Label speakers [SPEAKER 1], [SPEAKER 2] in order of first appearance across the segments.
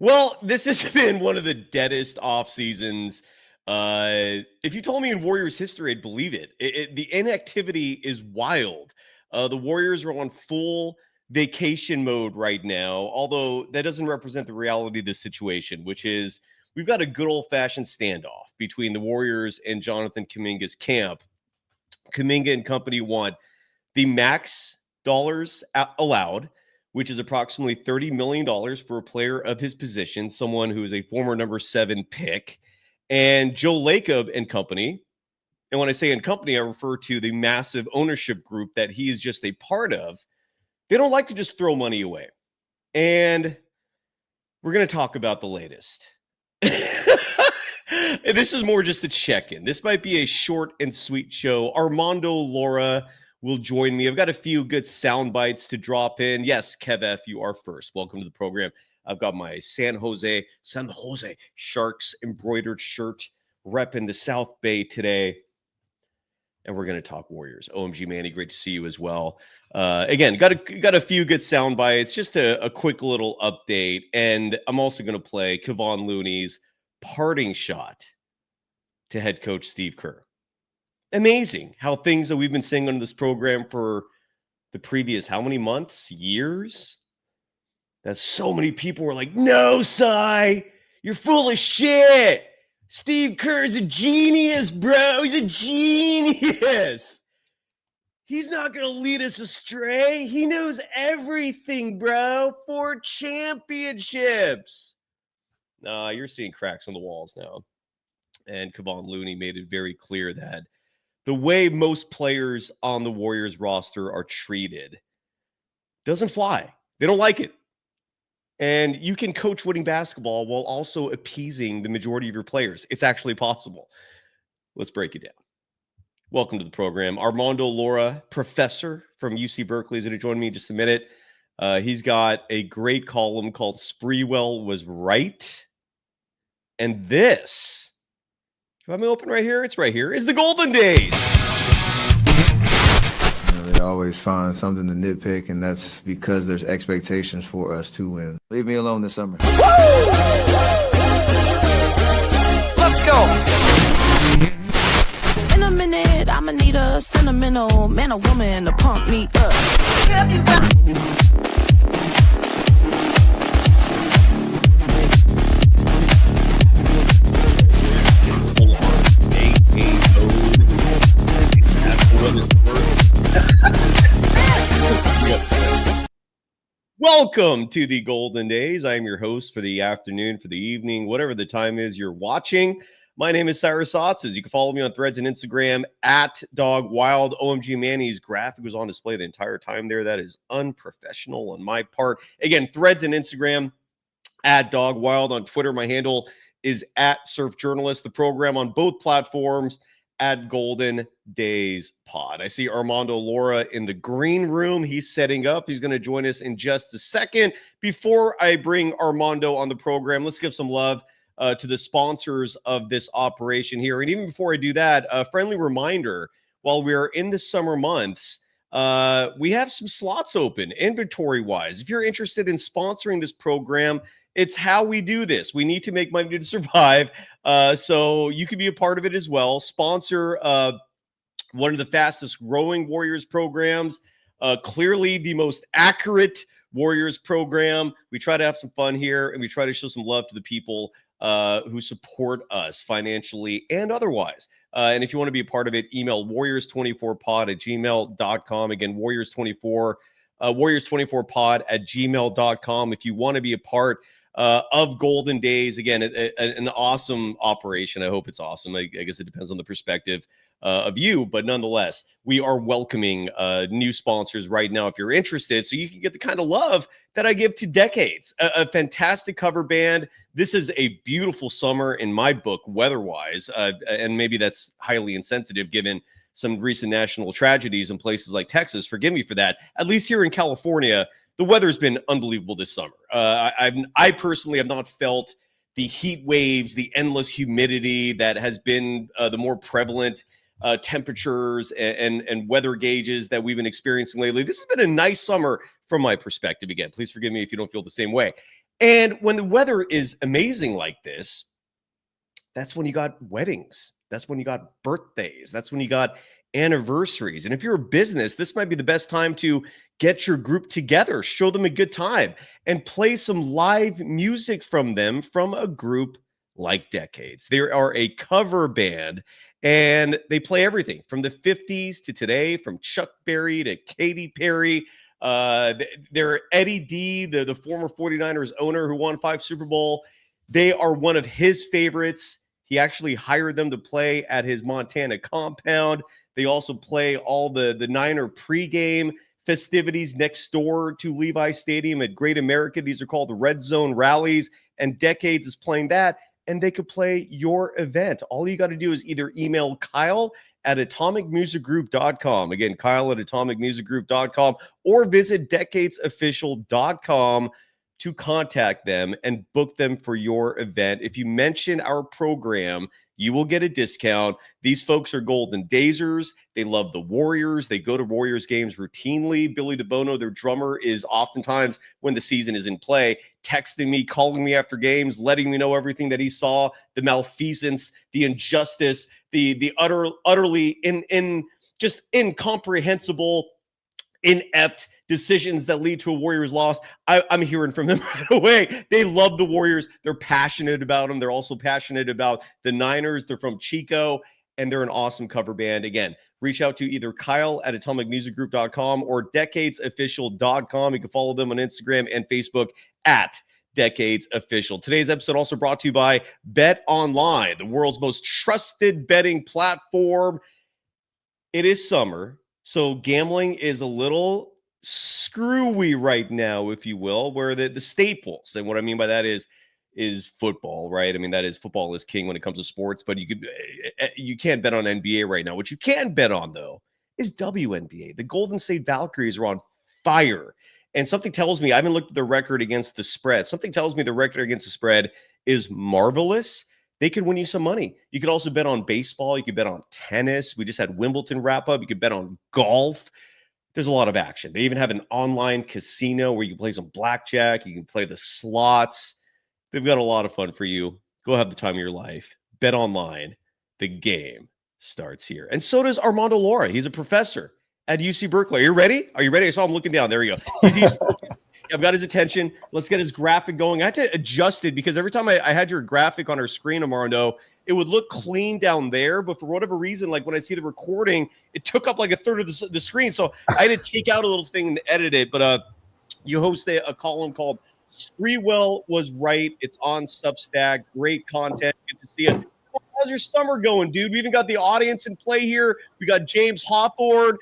[SPEAKER 1] Well, this has been one of the deadest off seasons. If you told me in Warriors history, I'd believe it. The inactivity is wild. The Warriors are on full vacation mode right now, although that doesn't represent the reality of the situation, which is we've got a good old-fashioned standoff between the Warriors and Jonathan Kaminga's camp. Kaminga and company want the max dollars allowed, which is approximately $30 million for a player of his position, someone who is a former number 7 pick, and Joe Lacob and company. And when I say in company, I refer to the massive ownership group that he is just a part of. They don't like to just throw money away. And we're going to talk about the latest. This is more just a check-in. This might be a short and sweet show. Armando Lara will join me. I've got a few good sound bites to drop in. Yes, Kev F, you are first. Welcome to the program. I've got my San Jose Sharks embroidered shirt repping the South Bay today. And we're going to talk Warriors. OMG, Manny, great to see you as well. Again, got a few good sound bites, just a quick little update. And I'm also going to play Kevon Looney's parting shot to head coach Steve Kerr. Amazing how things that we've been saying on this program for the previous how many months, years, that so many people were like, no, Cy, you're full of shit. Steve Kerr is a genius, bro. He's a genius. He's not going to lead us astray. He knows everything, bro. 4 championships. Nah, you're seeing cracks on the walls now. And Kevon Looney made it very clear that the way most players on the Warriors roster are treated doesn't fly. They don't like it. And you can coach winning basketball while also appeasing the majority of your players. It's actually possible. Let's break it down. Welcome to the program. Armando Lara, professor from UC Berkeley, is going to join me in just a minute. He's got a great column called Sprewell Was Right. And this, do you have me open right here? It's right here. Is the Golden Days.
[SPEAKER 2] They always find something to nitpick, and that's because there's expectations for us to win. Leave me alone this summer.
[SPEAKER 3] Woo! Let's go. In a minute, I'ma need a sentimental man or woman to pump me up.
[SPEAKER 1] Welcome to the Golden Days. I am your host for the afternoon, for the evening, whatever the time is you're watching. My name is Cyrus Saatsaz. You can follow me on Threads and Instagram at DogWild. OMG Manny's graphic was on display the entire time there. That is unprofessional on my part. Again, Threads and Instagram at DogWild. On Twitter, my handle is at Surf Journalist. The program on both platforms at Golden Days Pod. I see Armando Lara in the green room. He's setting up. He's going to join us in just a second. Before I bring Armando on the program, let's give some love to the sponsors of this operation here. And even before I do that, a friendly reminder, while we're in the summer months, we have some slots open inventory-wise. If you're interested in sponsoring this program, it's how we do this. We need to make money to survive. So you can be a part of it as well. Sponsor one of the fastest growing Warriors programs, clearly the most accurate Warriors program. We try to have some fun here, and we try to show some love to the people who support us financially and otherwise. And if you want to be a part of it, email warriors24pod@gmail.com. Again, warriors24pod@gmail.com. If you want to be a part of Golden Days, again, an awesome operation. I hope it's awesome. I guess it depends on the perspective of you, but nonetheless, we are welcoming new sponsors right now if you're interested, so you can get the kind of love that I give to decades. A fantastic cover band. This is a beautiful summer in my book, weather-wise, and maybe that's highly insensitive given some recent national tragedies in places like Texas. Forgive me for that. At least here in California, the weather's been unbelievable this summer. I personally have not felt the heat waves, the endless humidity that has been the more prevalent temperatures and weather gauges that we've been experiencing lately. This has been a nice summer from my perspective. Again, please forgive me if you don't feel the same way. And when the weather is amazing like this, that's when you got weddings. That's when you got birthdays. That's when you got anniversaries. And if you're a business, this might be the best time to get your group together, show them a good time, and play some live music from them from a group like Decades. They are a cover band, and they play everything from the 50s to today, from Chuck Berry to Katy Perry. They're Eddie D, the former 49ers owner who won 5 Super Bowl. They are one of his favorites. He actually hired them to play at his Montana compound. They also play all the Niner pregame festivities next door to Levi Stadium at Great America. These are called the Red Zone Rallies, and Decades is playing that, and they could play your event. All you got to do is either email Kyle at atomicmusicgroup.com. Again, Kyle at atomicmusicgroup.com, or visit decadesofficial.com to contact them and book them for your event. If you mention our program, you will get a discount. These folks are Golden Dazers. They love the Warriors. They go to Warriors games routinely. Billy DeBono, their drummer, is oftentimes, when the season is in play, texting me, calling me after games, letting me know everything that he saw, the malfeasance, the injustice, the utterly just incomprehensible, inept decisions that lead to a Warriors loss. I'm hearing from them right away. They love the Warriors. They're passionate about them. They're also passionate about the Niners. They're from Chico, and they're an awesome cover band. Again, reach out to either Kyle at atomicmusicgroup.com or decadesofficial.com. You can follow them on Instagram and Facebook at Decades Official. Today's episode also brought to you by BetOnline, the world's most trusted betting platform. It is summer, so gambling is a little screwy right now, if you will, where the staples, and what I mean by that is football, right? I mean, that is, football is king when it comes to sports, but you can't bet on NBA right now. What you can bet on, though, is WNBA. The Golden State Valkyries are on fire, and something tells me, I haven't looked at the record against the spread. Something tells me the record against the spread is marvelous. They could win you some money. You could also bet on baseball. You could bet on tennis. We just had Wimbledon wrap up. You could bet on golf. There's a lot of action. They even have an online casino where you can play some blackjack. You can play the slots. They've got a lot of fun for you. Go have the time of your life. Bet online. The game starts here. And so does Armando Lara. He's a professor at UC Berkeley. Are you ready? Are you ready? I saw him looking down. There you go. He's focused. I've got his attention. Let's get his graphic going. I had to adjust it because every time I had your graphic on our screen, Armando, it would look clean down there. But for whatever reason, like when I see the recording, it took up like a third of the screen. So I had to take out a little thing and edit it. But you host a column called Sprewell Was Right. It's on Substack. Great content. Good to see it. How's your summer going, dude? We even got the audience in play here. We got James Hawthorne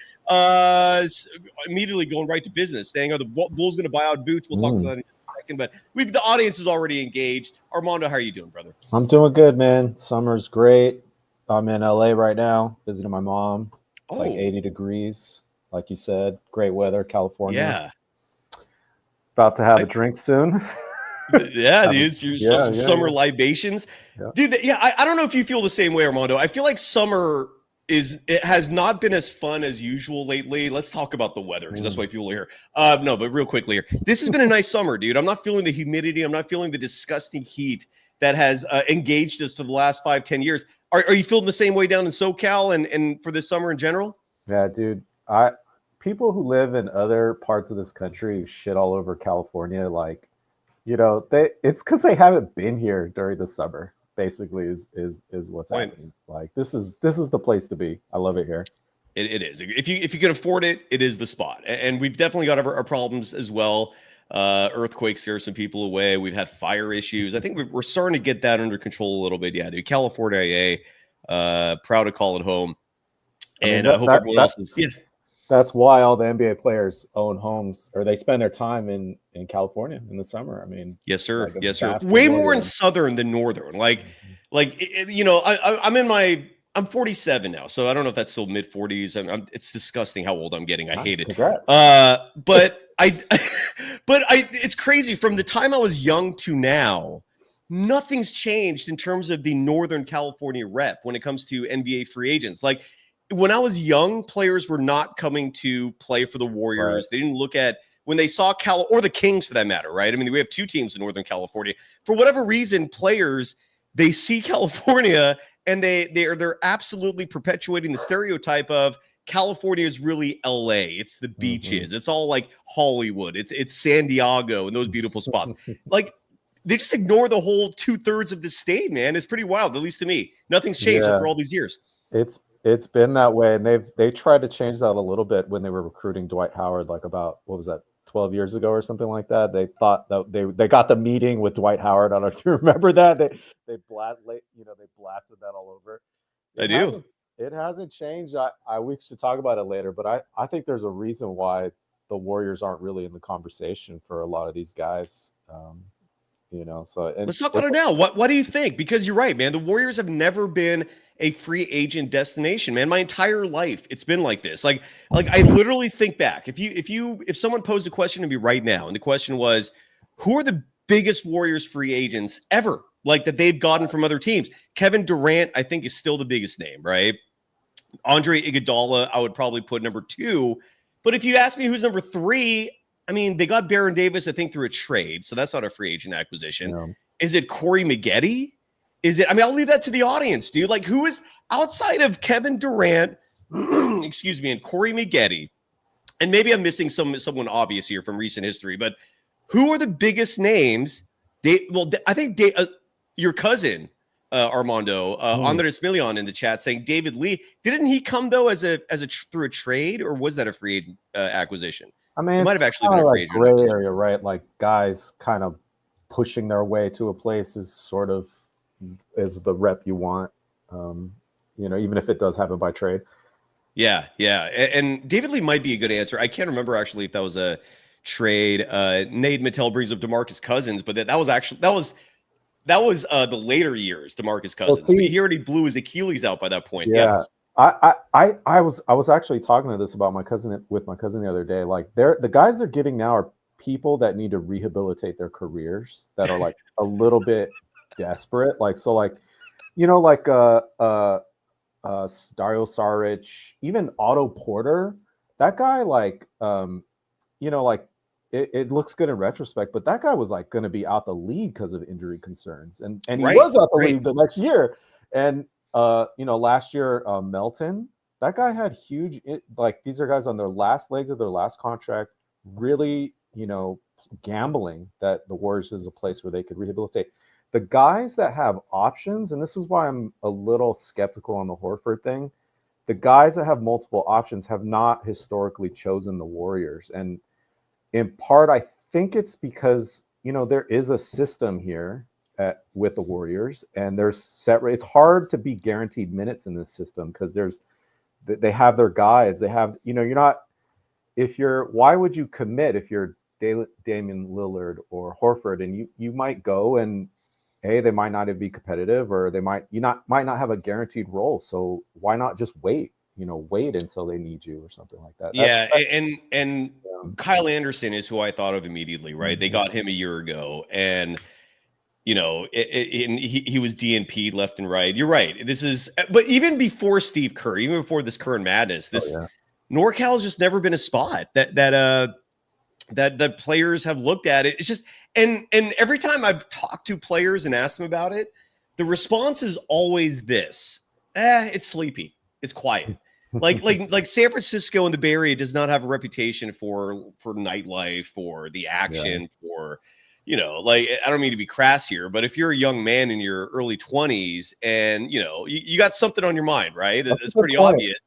[SPEAKER 1] immediately going right to business, saying, are the Bulls going to buy out Boots? We'll talk about that in a second, but the audience is already engaged. Armando, how are you doing, brother?
[SPEAKER 4] I'm doing good, man. Summer's great. I'm in LA right now, visiting my mom. It's like 80 degrees, like you said. Great weather, California.
[SPEAKER 1] Yeah.
[SPEAKER 4] About to have a drink soon.
[SPEAKER 1] Yeah, dude. Some summer libations. Yeah. Dude, I don't know if you feel the same way, Armando. I feel like summer has not been as fun as usual lately. Let's talk about the weather, because that's why people are here. No, but real quickly here. This has been a nice summer, dude. I'm not feeling the humidity. I'm not feeling the disgusting heat that has engaged us for the last 5-10 years. Are you feeling the same way down in SoCal and for this summer in general?
[SPEAKER 4] Yeah, dude. People who live in other parts of this country shit all over California, like, you know, it's because they haven't been here during the summer. Basically, is what's happening. Like, this is the place to be. I love it here.
[SPEAKER 1] It is. If you can afford it, it is the spot. And we've definitely got our problems as well. Earthquakes scare some people away. We've had fire issues. I think we're starting to get that under control a little bit. Yeah, dude. California, proud to call it home. And I hope everyone else is. Yeah.
[SPEAKER 4] That's why all the NBA players own homes, or they spend their time in California in the summer. I mean,
[SPEAKER 1] yes, sir. Like, yes, sir. Way more in southern than northern. You know, I'm 47 now, so I don't know if that's still mid 40s. It's disgusting how old I'm getting. I hate it.
[SPEAKER 4] Congrats.
[SPEAKER 1] But it's crazy. From the time I was young to now, nothing's changed in terms of the Northern California rep when it comes to NBA free agents. Like, when I was young, players were not coming to play for the Warriors. Right. They didn't look at when they saw or the Kings for that matter, right? I mean, we have 2 teams in Northern California. For whatever reason, players, they see California and they're absolutely perpetuating the stereotype of California is really LA. It's the beaches. It's all like Hollywood. It's San Diego and those beautiful spots. Like, they just ignore the whole 2/3 of the state, man. It's pretty wild, at least to me. Nothing's changed after all these years.
[SPEAKER 4] It's been that way, and they tried to change that a little bit when they were recruiting Dwight Howard, like about, what was that, 12 years ago or something like that. They thought that they got the meeting with Dwight Howard. I don't know if you remember that. They blasted that all over.
[SPEAKER 1] I do.
[SPEAKER 4] It hasn't changed. We should talk about it later, but I think there's a reason why the Warriors aren't really in the conversation for a lot of these guys. So
[SPEAKER 1] let's talk about it now. What do you think? Because you're right, man. The Warriors have never been a free agent destination, man. My entire life, it's been like this. Like I literally think back. If someone posed a question to me right now, and the question was, who are the biggest Warriors free agents ever? Like that they've gotten from other teams. Kevin Durant, I think, is still the biggest name, right? Andre Iguodala, I would probably put number 2. But if you ask me who's number 3, I mean, they got Baron Davis, I think, through a trade, so that's not a free agent acquisition.
[SPEAKER 4] Yeah.
[SPEAKER 1] Is it Corey Maggette? Is it? I mean, I'll leave that to the audience, dude. Like, who is outside of Kevin Durant, excuse me, and Corey Maggette? And maybe I'm missing someone obvious here from recent history, but who are the biggest names? I think your cousin Armando Andres Milian in the chat saying David Lee. Didn't he come though as a through a trade, or was that a free agent acquisition?
[SPEAKER 4] I mean,
[SPEAKER 1] it might have actually been a free agent
[SPEAKER 4] gray area, right? Like guys kind of pushing their way to a place is the rep you want. Even if it does happen by trade.
[SPEAKER 1] Yeah. And David Lee might be a good answer. I can't remember actually if that was a trade. Nate Mattel brings up DeMarcus Cousins, but that was the later years, DeMarcus Cousins. Well, he already blew his Achilles out by that point.
[SPEAKER 4] Yeah. I was actually talking to this about my cousin the other day. Like the guys they're getting now are people that need to rehabilitate their careers, that are like a little bit desperate. Like, so like, Dario Saric, even Otto Porter, that guy, like, it looks good in retrospect, but that guy was like going to be out the league because of injury concerns, and he was out the league the next year. And last year, Melton, that guy had huge, these are guys on their last legs of their last contract, really, gambling that the Warriors is a place where they could rehabilitate. The guys that have options, and this is why I'm a little skeptical on the Horford thing, the guys that have multiple options have not historically chosen the Warriors. And in part, I think it's because, there is a system here with the Warriors, and there's it's hard to be guaranteed minutes in this system because they have their guys. They have, why would you commit if you're Damian Lillard or Horford, and you might go and they might not be competitive, or they might not have a guaranteed role. So why not just wait until they need you or something like that?
[SPEAKER 1] And Kyle Anderson is who I thought of immediately, right? Mm-hmm. They got him a year ago, and he was DNP'd left and right. You're right. But even before Steve Kerr, even before this current madness, NorCal's just never been a spot that players have looked at it. It's just, and every time I've talked to players and asked them about it, the response is always this: it's sleepy, it's quiet. like San Francisco and the Bay Area does not have a reputation for nightlife, for the action, for I don't mean to be crass here, but if you're a young man in your early 20s and you got something on your mind, right? It's pretty obvious.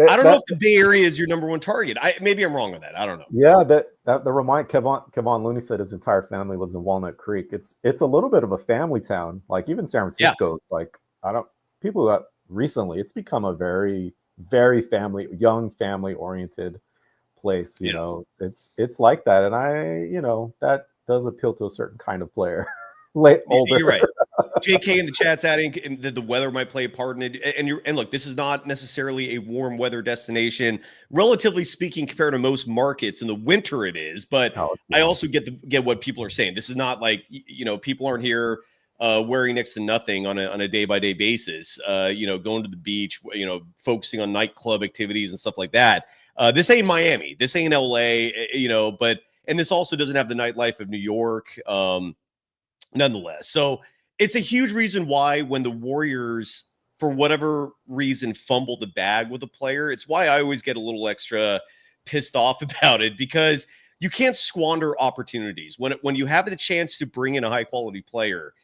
[SPEAKER 1] I don't know if the Bay Area is your number one target. Maybe I'm wrong on that. I don't know. Yeah,
[SPEAKER 4] that remind Kevon Looney said his entire family lives in Walnut Creek. It's a little bit of a family town. Like even San Francisco, people that recently, it's become a very, very young family oriented place. It's like that, and that does appeal to a certain kind of player. Older.
[SPEAKER 1] You're right. JK in the chat's adding the weather might play a part in it. And look, this is not necessarily a warm weather destination, relatively speaking, compared to most markets. In the winter it is, but I also get what people are saying. This is not like, people aren't here wearing next to nothing on a day-by-day basis, going to the beach, focusing on nightclub activities and stuff like that. This ain't Miami. This ain't LA, and this also doesn't have the nightlife of New York, nonetheless. So it's a huge reason why when the Warriors, for whatever reason, fumble the bag with a player, it's why I always get a little extra pissed off about it, because you can't squander opportunities. When you have the chance to bring in a high-quality player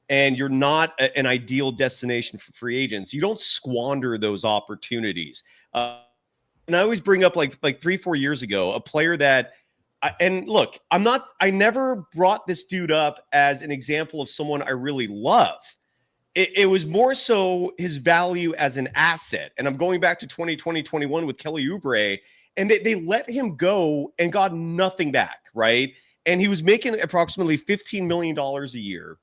[SPEAKER 1] and you're not an ideal destination for free agents, you don't squander those opportunities. And I always bring up like 3-4 years ago, a player that, I never brought this dude up as an example of someone I really love. It was more so his value as an asset. And I'm going back to 2020-21 with Kelly Oubre, and they let him go and got nothing back, right? And he was making approximately $15 million a year.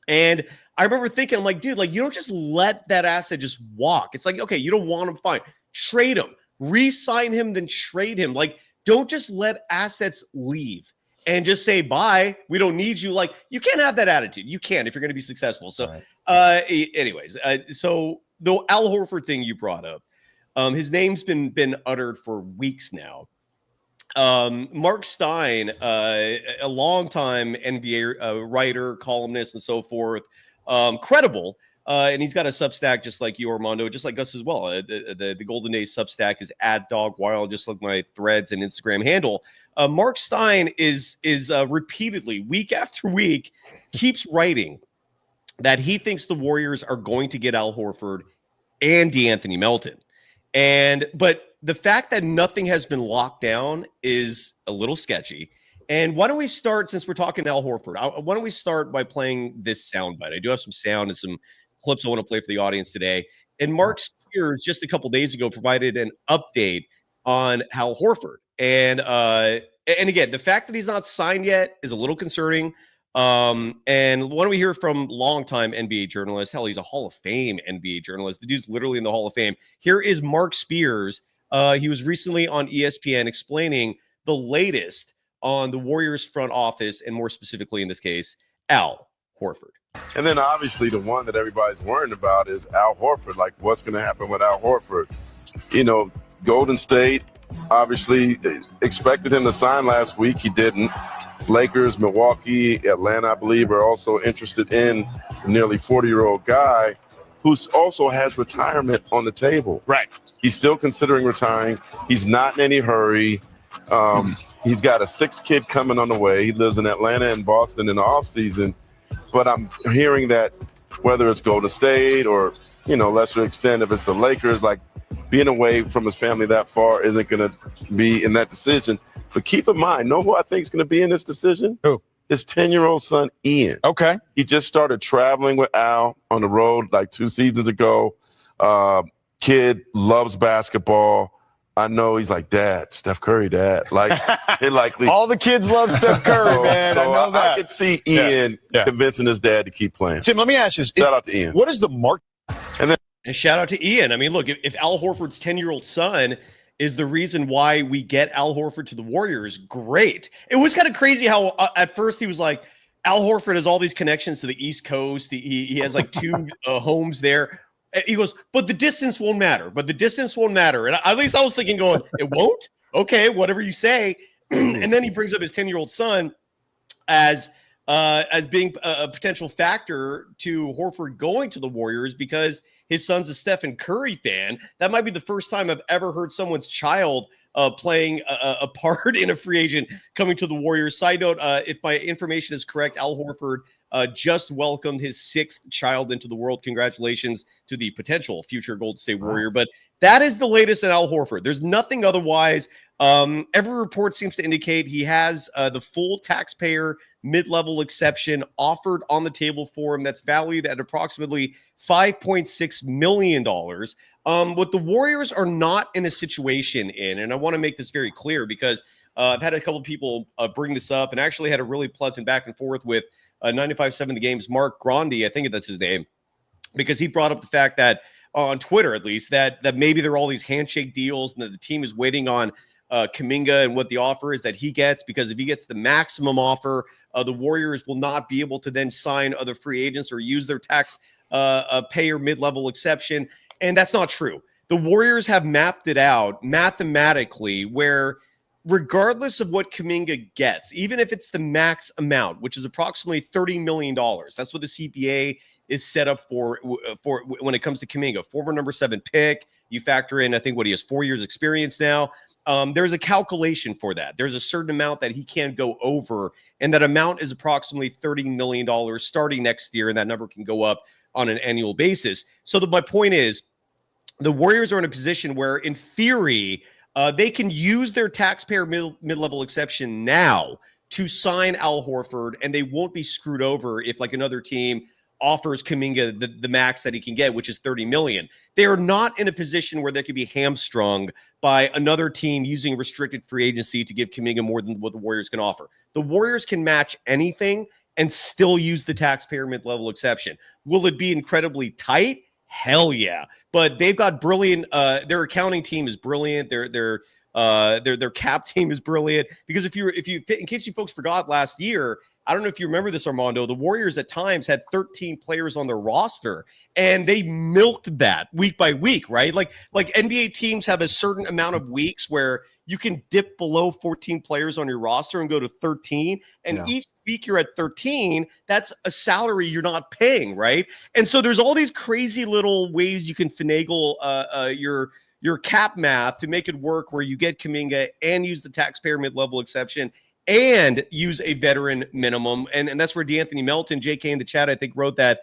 [SPEAKER 1] And I remember thinking, I'm like, dude, like, you don't just let that asset just walk. It's like, okay, you don't want him, fine. Trade him. Re-sign him, then trade him. Like, don't just let assets leave and just say, bye, we don't need you. Like, you can't have that attitude. You can't if you're going to be successful. So, so the Al Horford thing you brought up, his name's been uttered for weeks now. Mark Stein, a longtime NBA writer, columnist, and so forth, credible. And he's got a Substack just like you, Armando, just like us as well. The Golden Days Substack is @DogWild, just like my Threads and Instagram handle. Mark Stein is repeatedly, week after week, keeps writing that he thinks the Warriors are going to get Al Horford and DeAnthony Melton. But the fact that nothing has been locked down is a little sketchy. And why don't we start, since we're talking Al Horford, why don't we start by playing this soundbite? I do have some sound and some clips I want to play for the audience today. And Mark Spears just a couple days ago provided an update on Al Horford. And again, the fact that he's not signed yet is a little concerning. And why don't we hear from longtime NBA journalist? Hell, he's a Hall of Fame NBA journalist. The dude's literally in the Hall of Fame. Here is Mark Spears. He was recently on ESPN explaining the latest on the Warriors front office, and more specifically in this case, Al Horford.
[SPEAKER 5] And then obviously the one that everybody's worrying about is Al Horford. Like, what's going to happen with Al Horford? You know, Golden State obviously expected him to sign last week. He didn't. Lakers, Milwaukee, Atlanta, I believe, are also interested in a nearly 40-year-old guy who also has retirement on the table.
[SPEAKER 6] Right.
[SPEAKER 5] He's still considering retiring. He's not in any hurry. He's got a 6th kid coming on the way. He lives in Atlanta and Boston in the offseason. But I'm hearing that whether it's Golden State or, lesser extent, if it's the Lakers, like, being away from his family that far isn't going to be in that decision. But keep in mind, know who I think is going to be in this decision?
[SPEAKER 6] Who?
[SPEAKER 5] His 10-year-old son, Ian.
[SPEAKER 6] Okay.
[SPEAKER 5] He just started traveling with Al on the road like 2 seasons ago. Kid loves basketball. I know he's like, Dad, Steph Curry, Dad. Like,
[SPEAKER 6] all the kids love Steph Curry, man.
[SPEAKER 5] So
[SPEAKER 6] I know that.
[SPEAKER 5] I could see Ian convincing his dad to keep playing.
[SPEAKER 6] Tim, let me ask you this.
[SPEAKER 5] Shout out to Ian.
[SPEAKER 6] What is the market?
[SPEAKER 1] And shout out to Ian. I mean, look, if Al Horford's 10-year-old son is the reason why we get Al Horford to the Warriors, great. It was kind of crazy how at first he was like, Al Horford has all these connections to the East Coast. He has like 2 homes there. He goes, but the distance won't matter. And at least I was thinking going, it won't? Okay, whatever you say. And then he brings up his 10-year-old son as being a potential factor to Horford going to the Warriors because his son's a Stephen Curry fan. That might be the first time I've ever heard someone's child playing a part in a free agent coming to the Warriors. Side note, if my information is correct, Al Horford just welcomed his 6th child into the world. Congratulations to the potential future Golden State Warrior. But that is the latest in Al Horford. There's nothing otherwise. Every report seems to indicate he has the full taxpayer mid-level exception offered on the table for him that's valued at approximately $5.6 million. What the Warriors are not in a situation in, and I want to make this very clear because I've had a couple of people bring this up and actually had a really pleasant back and forth with 95.7 The Game's Mark Grandy, I think that's his name, because he brought up the fact that on Twitter, at least, that maybe there are all these handshake deals and that the team is waiting on Kaminga and what the offer is that he gets, because if he gets the maximum offer, the Warriors will not be able to then sign other free agents or use their tax payer mid-level exception. And that's not true. the Warriors have mapped it out mathematically where regardless of what Kaminga gets, even if it's the max amount, which is approximately $30 million, that's what the CPA is set up for when it comes to Kaminga, former number 7 pick. You factor in, I think, what he has 4 years experience now. There's a calculation for that. There's a certain amount that he can't go over, and that amount is approximately $30 million starting next year, and that number can go up on an annual basis. So my point is, the Warriors are in a position where, in theory, they can use their taxpayer mid-level exception now to sign Al Horford, and they won't be screwed over if, like, another team offers Kaminga the max that he can get, which is $30 million. They are not in a position where they could be hamstrung by another team using restricted free agency to give Kaminga more than what the Warriors can offer. The Warriors can match anything and still use the taxpayer mid-level exception. Will it be incredibly tight? Hell yeah. But they've got brilliant, their accounting team is brilliant. Their cap team is brilliant. Because if you, in case you folks forgot last year, I don't know if you remember this, Armando, the Warriors at times had 13 players on their roster, and they milked that week by week, right? Like NBA teams have a certain amount of weeks where you can dip below 14 players on your roster and go to 13. And each week you're at 13, that's a salary you're not paying, right? And so there's all these crazy little ways you can finagle your cap math to make it work where you get Kaminga and use the taxpayer mid-level exception and use a veteran minimum. And that's where DeAnthony Melton, JK in the chat, I think, wrote that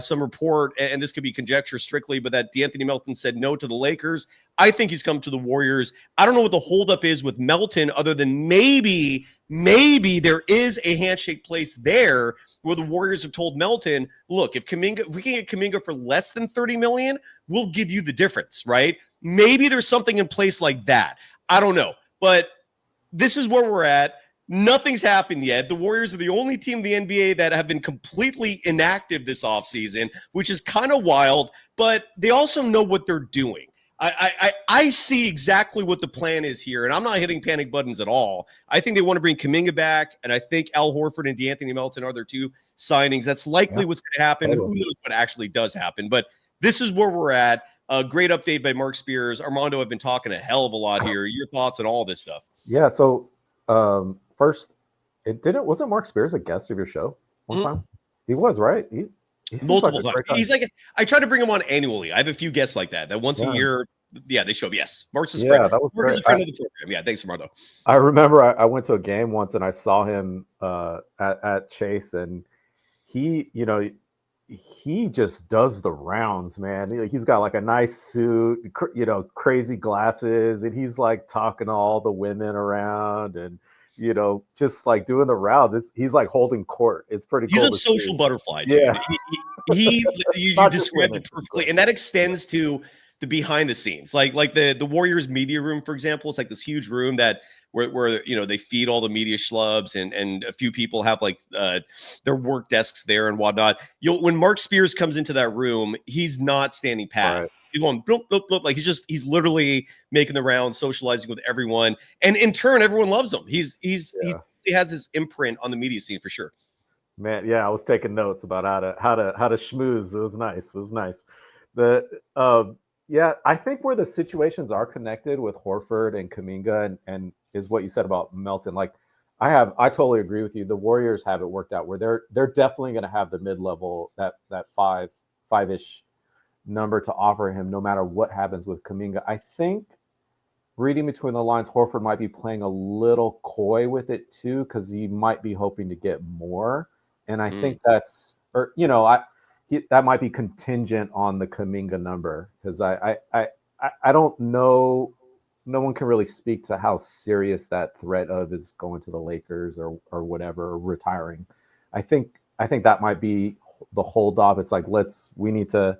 [SPEAKER 1] some report, and this could be conjecture strictly, but that DeAnthony Melton said no to the Lakers. I think he's come to the Warriors. I don't know what the holdup is with Melton other than maybe there is a handshake place there where the Warriors have told Melton, look, if we can get Kaminga for less than $30 million, we'll give you the difference, right? Maybe there's something in place like that. I don't know. But this is where we're at. Nothing's happened yet. The Warriors are the only team in the NBA that have been completely inactive this offseason, which is kind of wild, but they also know what they're doing. I see exactly what the plan is here, and I'm not hitting panic buttons at all. I think they want to bring Kaminga back, and I think Al Horford and DeAnthony Melton are their two signings. That's likely what's going to happen. Who knows what actually does happen, but this is where we're at. A great update by Mark Spears. Armando, I've been talking a hell of a lot here. Your thoughts on all this stuff?
[SPEAKER 4] Yeah, so first, wasn't Mark Spears a guest of your show one time? He was, right? He
[SPEAKER 1] multiple times. He's like, I try to bring him on annually. I have a few guests like that once a year. Yeah, they show up. Yes, Mark's a friend.
[SPEAKER 4] That was
[SPEAKER 1] Mark's a friend of the program. Yeah, thanks, Armando.
[SPEAKER 4] I remember I went to a game once and I saw him at Chase, and he just does the rounds, man. He's got like a nice suit, crazy glasses, and he's like talking to all the women around and, just like doing the rounds. He's like holding court. It's pretty cool.
[SPEAKER 1] He's a social butterfly. Dude.
[SPEAKER 4] Yeah.
[SPEAKER 1] You described it perfectly. And that extends to the behind the scenes. Like the Warriors media room, for example. It's like this huge room that where they feed all the media schlubs and a few people have like their work desks there and whatnot. When Mark Spears comes into that room, he's not standing pat. Right. He's going bloop, bloop, bloop. Like he's literally making the rounds, socializing with everyone, and in turn, everyone loves him. He has his imprint on the media scene for sure.
[SPEAKER 4] Man, yeah, I was taking notes about how to schmooze. It was nice. Yeah, I think where the situations are connected with Horford and Kaminga and is what you said about Melton. Like I totally agree with you. The Warriors have it worked out where they're definitely going to have the mid-level, that five-ish number to offer him no matter what happens with Kaminga. I think reading between the lines, Horford might be playing a little coy with it too, because he might be hoping to get more. And I think that might be contingent on the Kaminga number, because I don't know. No one can really speak to how serious that threat of is going to the Lakers or whatever, or retiring. I think that might be the hold off. It's like, we need to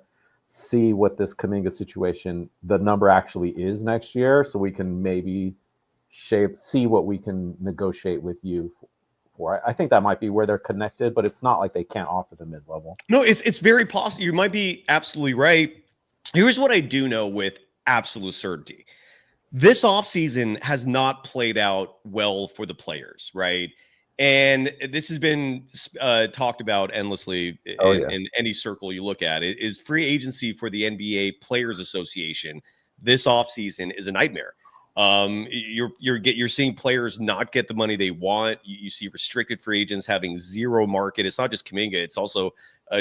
[SPEAKER 4] see what this Kaminga situation, the number actually is next year, so we can maybe see what we can negotiate with you for. I think that might be where they're connected, but it's not like they can't offer the mid-level.
[SPEAKER 1] No, it's very possible. You might be absolutely right. Here's what I do know with absolute certainty. This offseason has not played out well for the players, right? And this has been talked about endlessly in any circle you look at. It is free agency for the NBA Players Association this offseason is a nightmare. You're seeing players not get the money they want. You see restricted free agents having zero market. It's not just Kaminga. It's also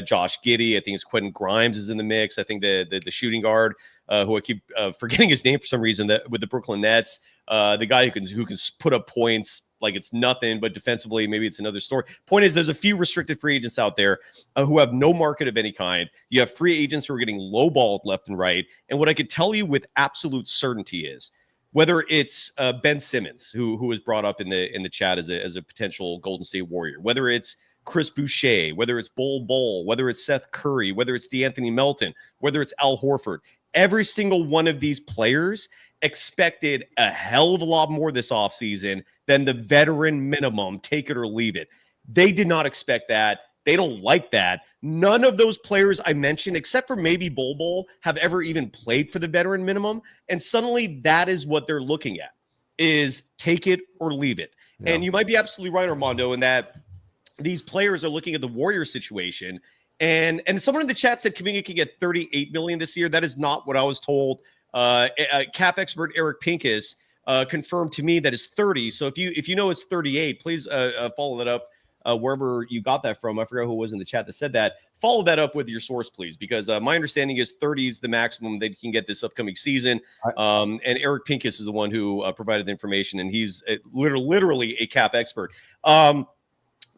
[SPEAKER 1] Josh Giddey. I think it's Quentin Grimes is in the mix. I think the shooting guard, who I keep forgetting his name for some reason, that with the Brooklyn Nets, the guy who can put up points like it's nothing, but defensively, maybe it's another story. Point is, there's a few restricted free agents out there who have no market of any kind. You have free agents who are getting lowballed left and right. And what I could tell you with absolute certainty is, whether it's Ben Simmons, who was brought up in the chat as a potential Golden State Warrior, whether it's Chris Boucher, whether it's Bol, whether it's Seth Curry, whether it's DeAnthony Melton, whether it's Al Horford, every single one of these players expected a hell of a lot more this offseason than the veteran minimum, take it or leave it. They did not expect that. They don't like that. None of those players I mentioned, except for maybe Bol, have ever even played for the veteran minimum. And suddenly that is what they're looking at, is take it or leave it. Yeah. And you might be absolutely right, Armando, in that these players are looking at the Warriors situation. And someone in the chat said Kaminga can get $38 million this year. That is not what I was told. Cap expert Eric Pincus confirmed to me that it's 30. So if you know it's 38, please follow that up wherever you got that from. I forgot who was in the chat that said that. Follow that up with your source, please, because my understanding is 30 is the maximum they can get this upcoming season. And Eric Pincus is the one who provided the information, and he's literally a cap expert.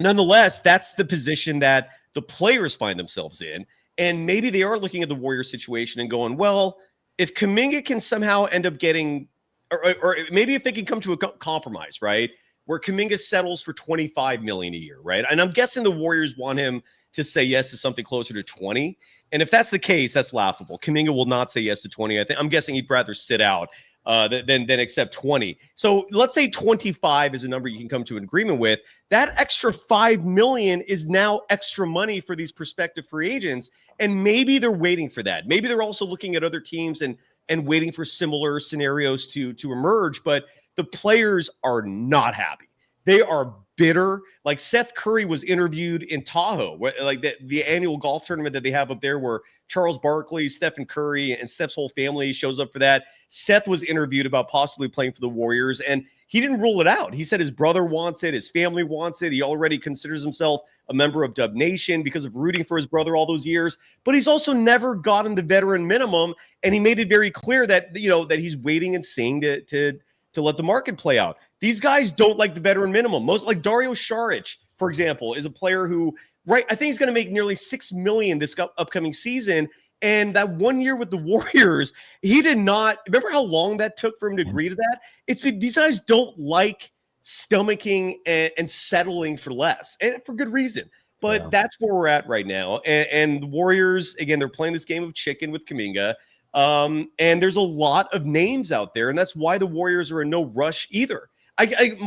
[SPEAKER 1] Nonetheless, that's the position that the players find themselves in. And maybe they are looking at the Warriors situation and going, well, if Kaminga can somehow end up getting, or maybe if they can come to a compromise, right, where Kaminga settles for $25 million a year, right? And I'm guessing the Warriors want him to say yes to something closer to 20. And if that's the case, that's laughable. Kaminga will not say yes to 20. I'm guessing he'd rather sit out than accept 20. So let's say 25 is a number you can come to an agreement with. That extra $5 million is now extra money for these prospective free agents. And maybe they're waiting for that. Maybe they're also looking at other teams and waiting for similar scenarios to emerge. But the players are not happy. They are bitter. Like Seth Curry was interviewed in Tahoe, like the annual golf tournament that they have up there, where Charles Barkley, Stephen Curry, and Steph's whole family shows up for that. Seth was interviewed about possibly playing for the Warriors, and he didn't rule it out. He said his brother wants it, his family wants it. He already considers himself a member of Dub Nation because of rooting for his brother all those years. But he's also never gotten the veteran minimum, and he made it very clear that that he's waiting and seeing to let the market play out. These guys don't like the veteran minimum. Most, like Dario Saric, for example, is a player who, right, I think he's going to make nearly $6 million this upcoming season. And that 1 year with the Warriors, he did not. Remember how long that took for him to agree to that? These guys don't like stomaching and settling for less, and for good reason. But that's where we're at right now. And the Warriors, again, they're playing this game of chicken with Kaminga. And there's a lot of names out there, and that's why the Warriors are in no rush either. I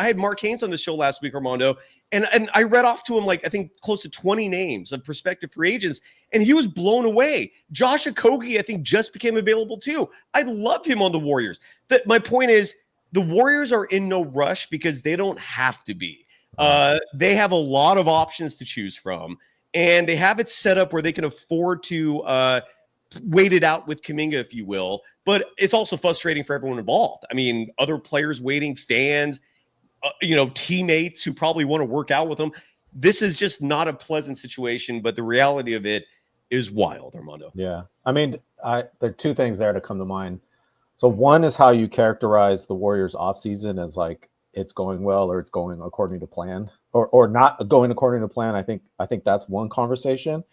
[SPEAKER 1] had Mark Haynes on the show last week, Armando, and I read off to him I think close to 20 names of prospective free agents, and he was blown away. Josh Okogie, I think, just became available too. I love him on the Warriors. My point is, the Warriors are in no rush because they don't have to be. They have a lot of options to choose from, and they have it set up where they can afford to wait it out with Kaminga, if you will. But it's also frustrating for everyone involved. I mean, other players waiting, fans, teammates who probably want to work out with them. This is just not a pleasant situation, but the reality of it is wild, Armando.
[SPEAKER 4] Yeah. I mean, there are two things there to come to mind. So one is how you characterize the Warriors offseason as it's going well or it's going according to plan or not going according to plan. I think that's one conversation.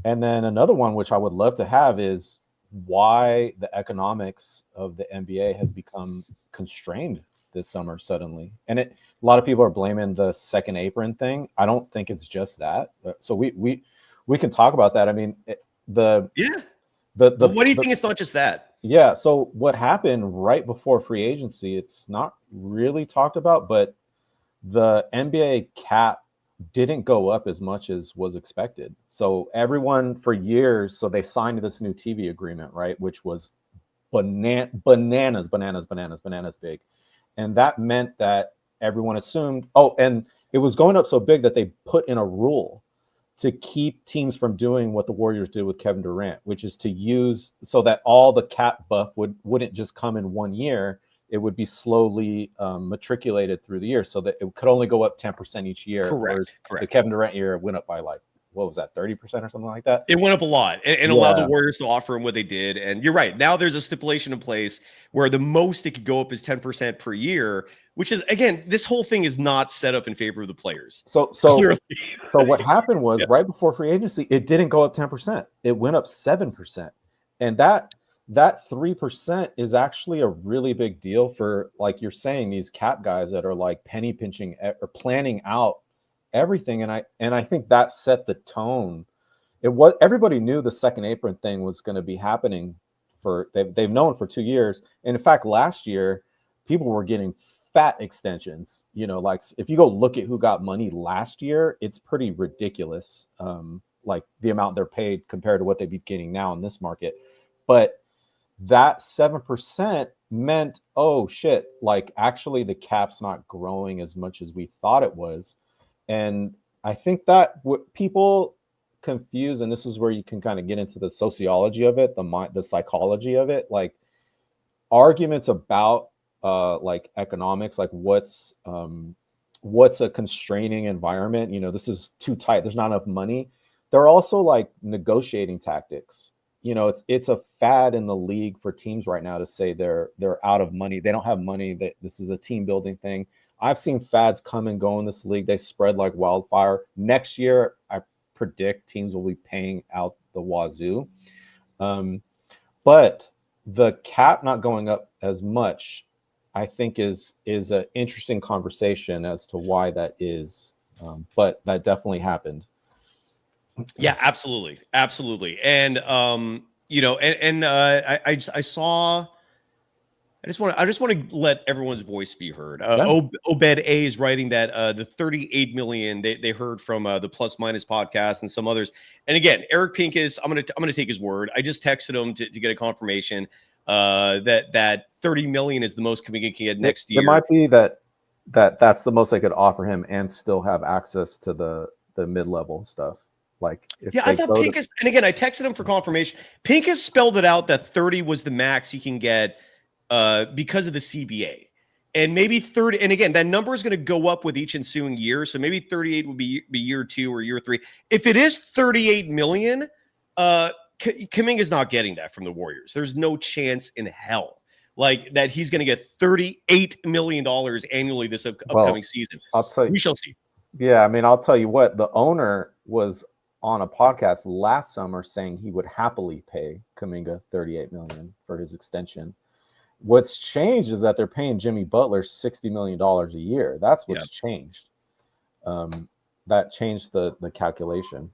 [SPEAKER 4] And then another one, which I would love to have, is why the economics of the NBA has become constrained this summer suddenly. And a lot of people are blaming the second apron thing. I don't think it's just that. So we can talk about that. I mean, what do you think it's not just that? Yeah. So what happened right before free agency, it's not really talked about, but the NBA cap didn't go up as much as was expected. So everyone for years, so they signed this new TV agreement, right? Which was bananas big. And that meant that everyone assumed, and it was going up so big that they put in a rule to keep teams from doing what the Warriors did with Kevin Durant, which is to use so that all the cap buff wouldn't just come in 1 year. It would be slowly matriculated through the year so that it could only go up 10% each year.
[SPEAKER 1] Correct.
[SPEAKER 4] The Kevin Durant year went up by like, what was that, 30% or something like that?
[SPEAKER 1] It went up a lot and allowed the Warriors to offer him what they did. And you're right. Now there's a stipulation in place where the most it could go up is 10% per year, which is, again, this whole thing is not set up in favor of the players.
[SPEAKER 4] So what happened was right before free agency, it didn't go up 10%. It went up 7%. And that 3% is actually a really big deal for, like you're saying, these cap guys that are like penny pinching or planning out everything. And I think that set the tone. Everybody knew the second apron thing was going to be happening they've known for 2 years. And in fact, last year, people were getting fat extensions. Like if you go look at who got money last year, it's pretty ridiculous. Like the amount they're paid compared to what they'd be getting now in this market. But that 7% meant, oh shit, like actually the cap's not growing as much as we thought it was. And I think that what people confuse, and this is where you can kind of get into the sociology of it, the psychology of it, like arguments about like economics, like what's a constraining environment. This is too tight, there's not enough money. They're also like negotiating tactics. It's a fad in the league for teams right now to say they're out of money. They don't have money. This is a team building thing. I've seen fads come and go in this league. They spread like wildfire. Next year, I predict teams will be paying out the wazoo. But the cap not going up as much, I think is an interesting conversation as to why that is. But that definitely happened.
[SPEAKER 1] Yeah, absolutely. And I just want to let everyone's voice be heard. Obed A is writing that the 38 million they heard from the Plus Minus podcast and some others. And again, Eric Pincus, I'm gonna take his word. I just texted him to get a confirmation that 30 million is the most Kaminga can get next year.
[SPEAKER 4] It might be that's the most they could offer him and still have access to the mid-level stuff. Like,
[SPEAKER 1] I thought Pincus, and again, I texted him for confirmation. Pincus spelled it out that 30 was the max he can get because of the CBA, and maybe 30. And again, that number is going to go up with each ensuing year. So maybe 38 would be year 2 or year 3. If it is 38 million, Kaminga is not getting that from the Warriors. There's no chance in hell like that he's going to get $38 million annually this upcoming season.
[SPEAKER 4] I'll tell you,
[SPEAKER 1] we shall see.
[SPEAKER 4] Yeah, I mean, I'll tell you what, the owner was on a podcast last summer saying he would happily pay Kaminga $38 million for his extension. What's changed is that they're paying Jimmy Butler $60 million a year. That's what's changed. That changed the calculation.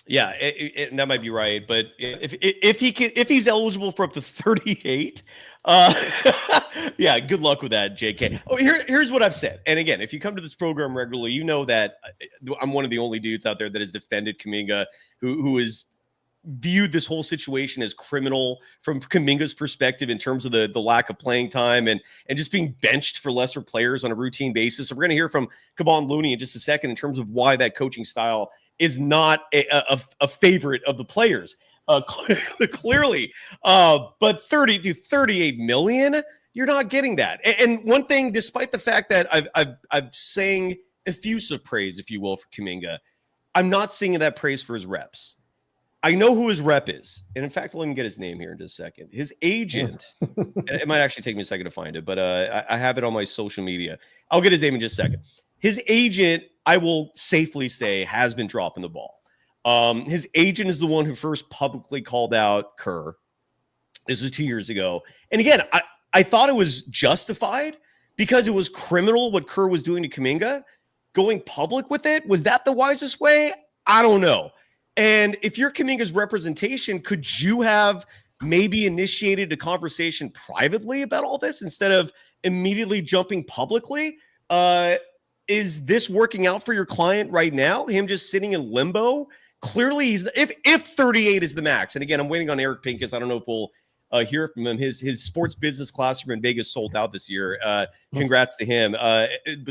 [SPEAKER 1] Yeah, and that might be right, but if he's eligible for up to 38, yeah, good luck with that, JK. Oh, here's what I've said. And again, if you come to this program regularly, you know that I'm one of the only dudes out there that has defended Kaminga, who has viewed this whole situation as criminal from Kaminga's perspective in terms of the lack of playing time and just being benched for lesser players on a routine basis. So we're going to hear from Kevon Looney in just a second in terms of why that coaching style is not a favorite of the players, clearly. But 30 to 38 million, you're not getting that. And one thing, despite the fact that I've sang effusive praise, if you will, for Kaminga, I'm not singing that praise for his reps. I know who his rep is. And in fact, we'll even get his name here in just a second. His agent, it might actually take me a second to find it, but I have it on my social media. I'll get his name in just a second. His agent, I will safely say, has been dropping the ball. His agent is the one who first publicly called out Kerr. This was 2 years ago. And again, I thought it was justified because it was criminal what Kerr was doing to Kaminga. Going public with it, was that the wisest way? I don't know. And if you're Kaminga's representation, could you have maybe initiated a conversation privately about all this instead of immediately jumping publicly? Is this working out for your client right now? Him just sitting in limbo? Clearly, if 38 is the max, and again, I'm waiting on Eric Pincus. I don't know if we'll hear from him. His sports business classroom in Vegas sold out this year. Congrats to him.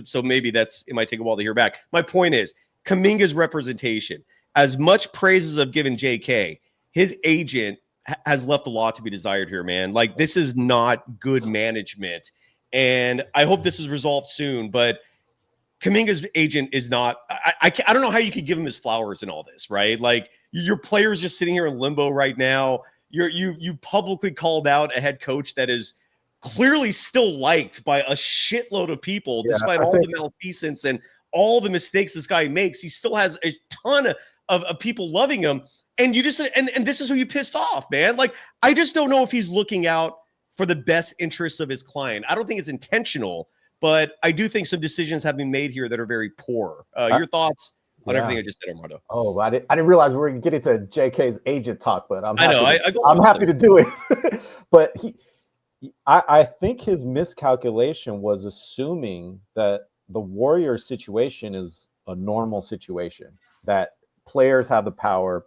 [SPEAKER 1] So maybe it might take a while to hear back. My point is, Kaminga's representation. As much praises I've given JK, his agent has left a lot to be desired here, man. Like, this is not good management. And I hope this is resolved soon, but Kaminga's agent is not, I don't know how you could give him his flowers in all this, right? Like, your player's just sitting here in limbo right now. You publicly called out a head coach that is clearly still liked by a shitload of people, despite all the malfeasance and all the mistakes this guy makes. He still has a ton of people loving him. And you just, and this is who you pissed off, man. Like, I just don't know if he's looking out for the best interests of his client. I don't think it's intentional, but I do think some decisions have been made here that are very poor. Your thoughts on everything I just said, Armando?
[SPEAKER 4] Oh, I didn't realize we were going to get into JK's agent talk, but I'm happy to do it. But I think his miscalculation was assuming that the Warriors situation is a normal situation, that players have the power,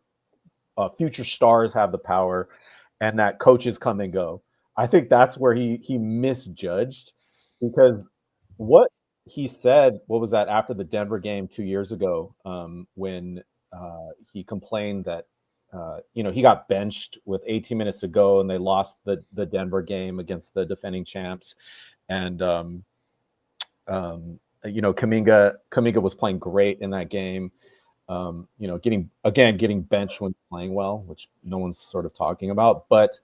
[SPEAKER 4] future stars have the power, and that coaches come and go. I think that's where he misjudged, because what he said, what was that, after the Denver game 2 years ago, when he complained that he got benched with 18 minutes to go and they lost the Denver game against the defending champs, and Kaminga was playing great in that game. Getting benched when playing well, which no one's sort of talking about, but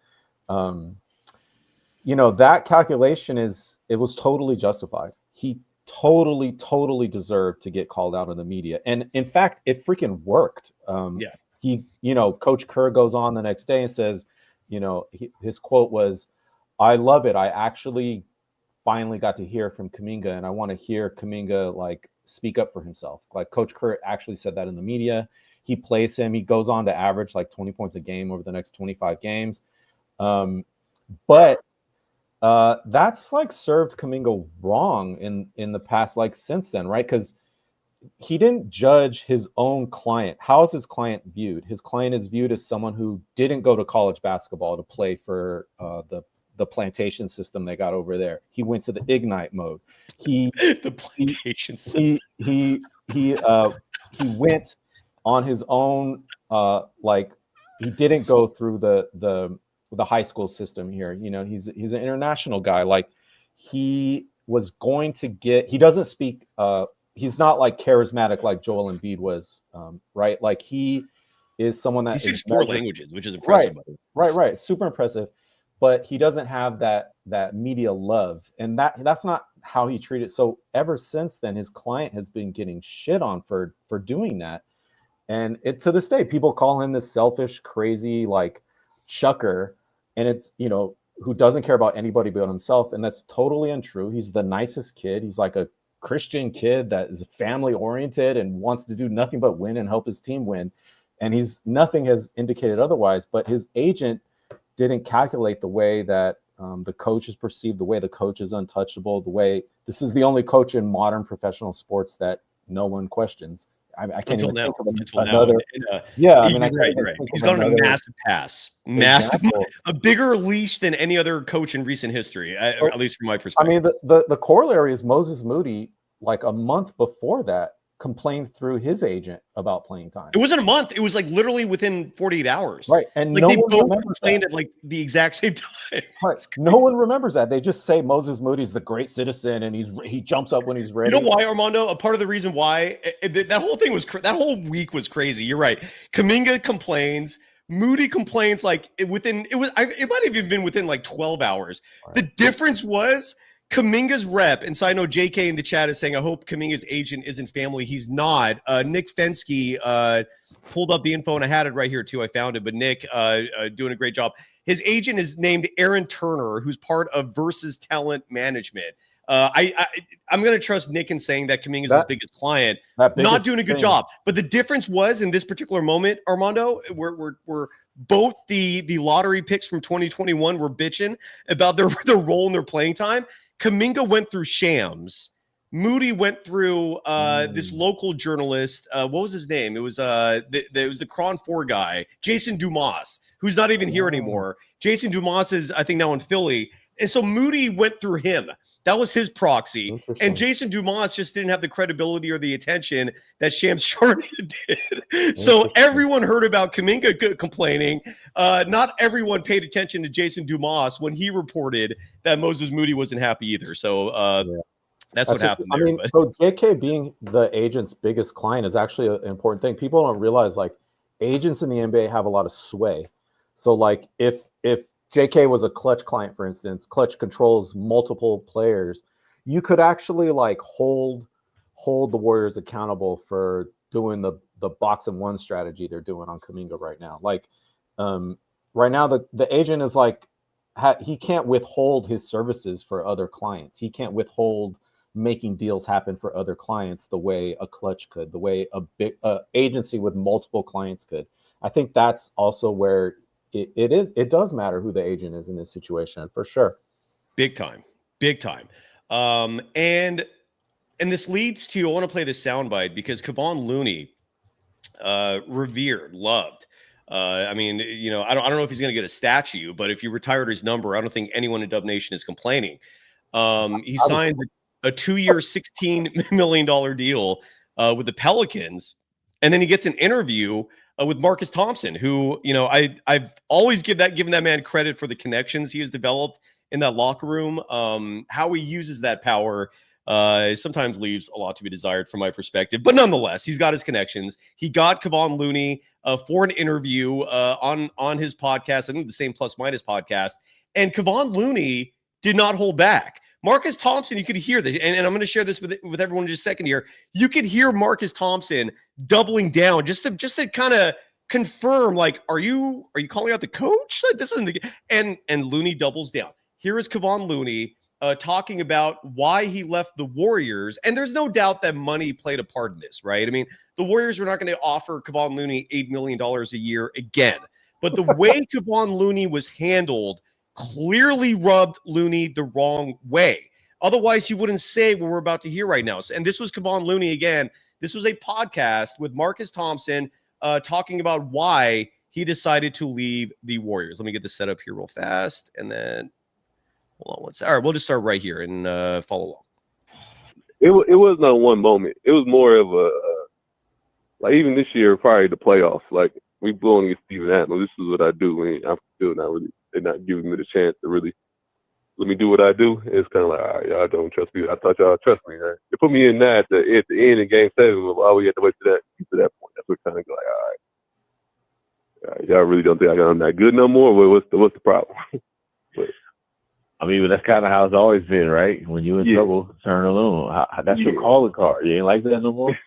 [SPEAKER 4] that calculation it was totally justified. He totally deserved to get called out in the media. And in fact, it freaking worked. Coach Kerr goes on the next day and says, his quote was, "I love it. I actually finally got to hear from Kaminga, and I want to hear Kaminga like speak up for himself." Like, Coach Kerr actually said that in the media. He plays him. He goes on to average like 20 points a game over the next 25 games. But that's like served Kaminga wrong in the past, like since then, right? Because he didn't judge his own client. How is his client viewed? His client is viewed as someone who didn't go to college basketball to play for the plantation system they got over there. He went to the Ignite mode. The plantation system. He went on his own. He didn't go through the high school system here. He's an international guy. Like, he was going to get. He doesn't speak. He's not like charismatic like Joel Embiid was, right? Like, he is someone that
[SPEAKER 1] he speaks 4 languages, which is impressive.
[SPEAKER 4] Right, super impressive. But he doesn't have that media love, and that's not how he treated. So ever since then, his client has been getting shit on for doing that, and to this day, people call him this selfish, crazy, like, chucker, and it's who doesn't care about anybody but himself, and that's totally untrue. He's the nicest kid. He's like a Christian kid that is family oriented and wants to do nothing but win and help his team win, and nothing has indicated otherwise. But his agent didn't calculate the way that the coach is perceived, the way the coach is untouchable, the way this is the only coach in modern professional sports that no one questions. I can't even think of another.
[SPEAKER 1] Right. He's gone on a massive pass, a bigger leash than any other coach in recent history, at least from my perspective.
[SPEAKER 4] I mean, the corollary is Moses Moody, like a month before that, complained through his agent about playing time.
[SPEAKER 1] It wasn't a month. It was like literally within 48 hours.
[SPEAKER 4] Right. And
[SPEAKER 1] like, they both complained at like the exact same time.
[SPEAKER 4] Right. No one remembers that. They just say Moses Moody's the great citizen and he jumps up when he's ready.
[SPEAKER 1] You know why, Armando? A part of the reason why that whole thing was that whole week was crazy. You're right. Kaminga complains. Moody complains like it might have even been within like 12 hours. Right. The difference was Kaminga's rep, and so I know JK in the chat is saying, I hope Kaminga's agent isn't family. He's not. Nick Fensky pulled up the info, and I had it right here too. I found it, but Nick doing a great job. His agent is named Aaron Turner, who's part of Versus Talent Management. I'm going to trust Nick in saying that Kaminga's his biggest client, not doing a good job. But the difference was in this particular moment, Armando, we're both the lottery picks from 2021 were bitching about their role in their playing time. Kaminga went through Shams. Moody went through this local journalist. What was his name? It was the Cron 4 guy, Jason Dumas, who's not even here anymore. Jason Dumas is, I think, now in Philly. And so Moody went through him. That was his proxy.
[SPEAKER 4] Interesting.
[SPEAKER 1] And Jason Dumas just didn't have the credibility or the attention that Shams Charania did. So everyone heard about Kaminga complaining. Not everyone paid attention to Jason Dumas when he reported that Moses Moody wasn't happy either. So that's what happened there.
[SPEAKER 4] So JK being the agent's biggest client is actually an important thing. People don't realize, like, agents in the NBA have a lot of sway. So, like, if JK was a Clutch client, for instance, Clutch controls multiple players, you could actually, like, hold the Warriors accountable for doing the box and one strategy they're doing on Kaminga right now. Like, right now the agent is like, he can't withhold his services for other clients. He can't withhold making deals happen for other clients the way a Clutch could, the way a big agency with multiple clients could. I think that's also where it does matter who the agent is in this situation, for sure.
[SPEAKER 1] Big time. And this leads to, I want to play this soundbite because Kevon Looney, revered, loved. I mean, you know, I don't know if he's going to get a statue, but if you retired his number, I don't think anyone in Dub Nation is complaining. He signed a 2-year, $16 million deal with the Pelicans, and then he gets an interview with Marcus Thompson, who, you know, I've always given that man credit for the connections he has developed in that locker room. How he uses that power sometimes leaves a lot to be desired from my perspective, but nonetheless, he's got his connections. He got Kevon Looney for an interview on his podcast, I think the same Plus Minus podcast, and Kevon Looney did not hold back. Marcus Thompson, you could hear this, and I'm going to share this with everyone in just a second here. You could hear Marcus Thompson doubling down just to kind of confirm, like, are you calling out the coach? Like, this isn't the and Looney doubles down. Here is Kevon Looney talking about why he left the Warriors, and there's no doubt that money played a part in this, right? I mean, the Warriors were not going to offer Kevon Looney $8 million a year again, but the way Kevon Looney was handled clearly rubbed Looney the wrong way. Otherwise, he wouldn't say what we're about to hear right now. And this was Kevon Looney again. This was a podcast with Marcus Thompson talking about why he decided to leave the Warriors. Let me get this set up here real fast, and then hold on one second. All right, we'll just start right here and follow along.
[SPEAKER 7] It was not one moment. It was more of a like even this year, prior to the playoffs, like we blowing against Steven Adams. This is what I do. And I'm still not really. They're not giving me the chance to really let me do what I do. It's kind of like, all right, y'all don't trust me. I thought y'all trust me. Right? They put me in that at the end of Game 7. Oh, we had to wait to that point. That's what kind of go like, all right, y'all really don't think I'm not good no more? What's the problem? But,
[SPEAKER 8] I mean, that's kind of how it's always been, right? When you in trouble, turn it on. That's your calling card. You ain't like that no more?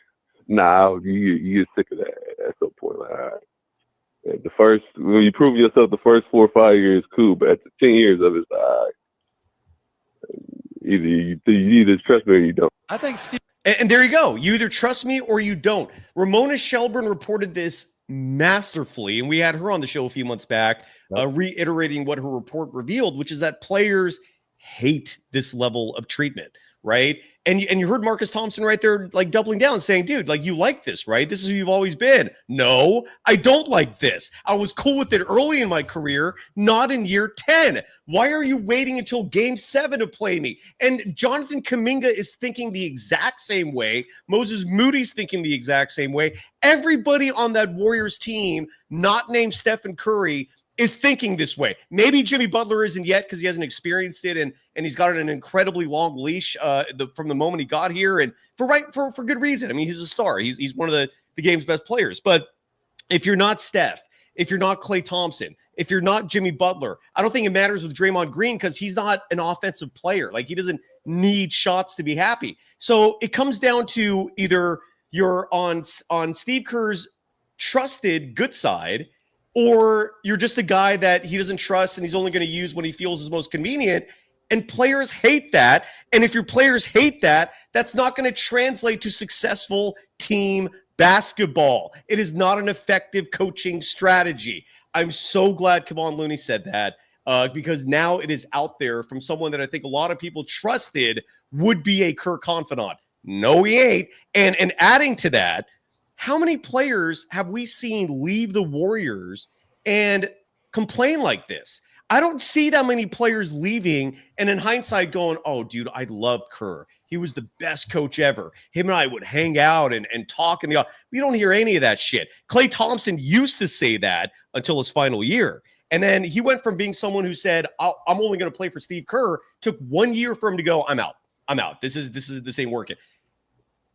[SPEAKER 7] Nah, you get sick of that at some point. Like, all right. When you prove yourself the first 4 or 5 years, cool, but after 10 years of it, either you either trust me or you don't.
[SPEAKER 1] I think and there you go. You either trust me or you don't. Ramona Shelburne reported this masterfully, and we had her on the show a few months back, reiterating what her report revealed, which is that players hate this level of treatment, right? And you heard Marcus Thompson right there, like doubling down, saying, dude, like, you like this, right? This is who you've always been. No, I don't like this. I was cool with it early in my career, not in year 10. Why are you waiting until Game 7 to play me? And Jonathan Kaminga is thinking the exact same way. Moses Moody's thinking the exact same way. Everybody on that Warriors team, not named Stephen Curry, is thinking this way. Maybe Jimmy Butler isn't yet because he hasn't experienced it, and he's got an incredibly long leash from the moment he got here, and for good reason. I mean, he's a star. He's one of the game's best players. But if you're not Steph, if you're not Klay Thompson, if you're not Jimmy Butler, I don't think it matters with Draymond Green because he's not an offensive player. Like, he doesn't need shots to be happy. So it comes down to either you're on Steve Kerr's trusted good side, or you're just a guy that he doesn't trust and he's only going to use when he feels is most convenient. And players hate that. And if your players hate that, that's not going to translate to successful team basketball. It is not an effective coaching strategy. I'm so glad Kevon Looney said that because now it is out there from someone that I think a lot of people trusted would be a Kerr confidant. No, he ain't. And adding to that, how many players have we seen leave the Warriors and complain like this? I don't see that many players leaving and in hindsight going, oh, dude, I loved Kerr. He was the best coach ever. Him and I would hang out and talk in the – we don't hear any of that shit. Klay Thompson used to say that until his final year. And then he went from being someone who said, I'm only going to play for Steve Kerr, took 1 year for him to go, I'm out. This ain't working.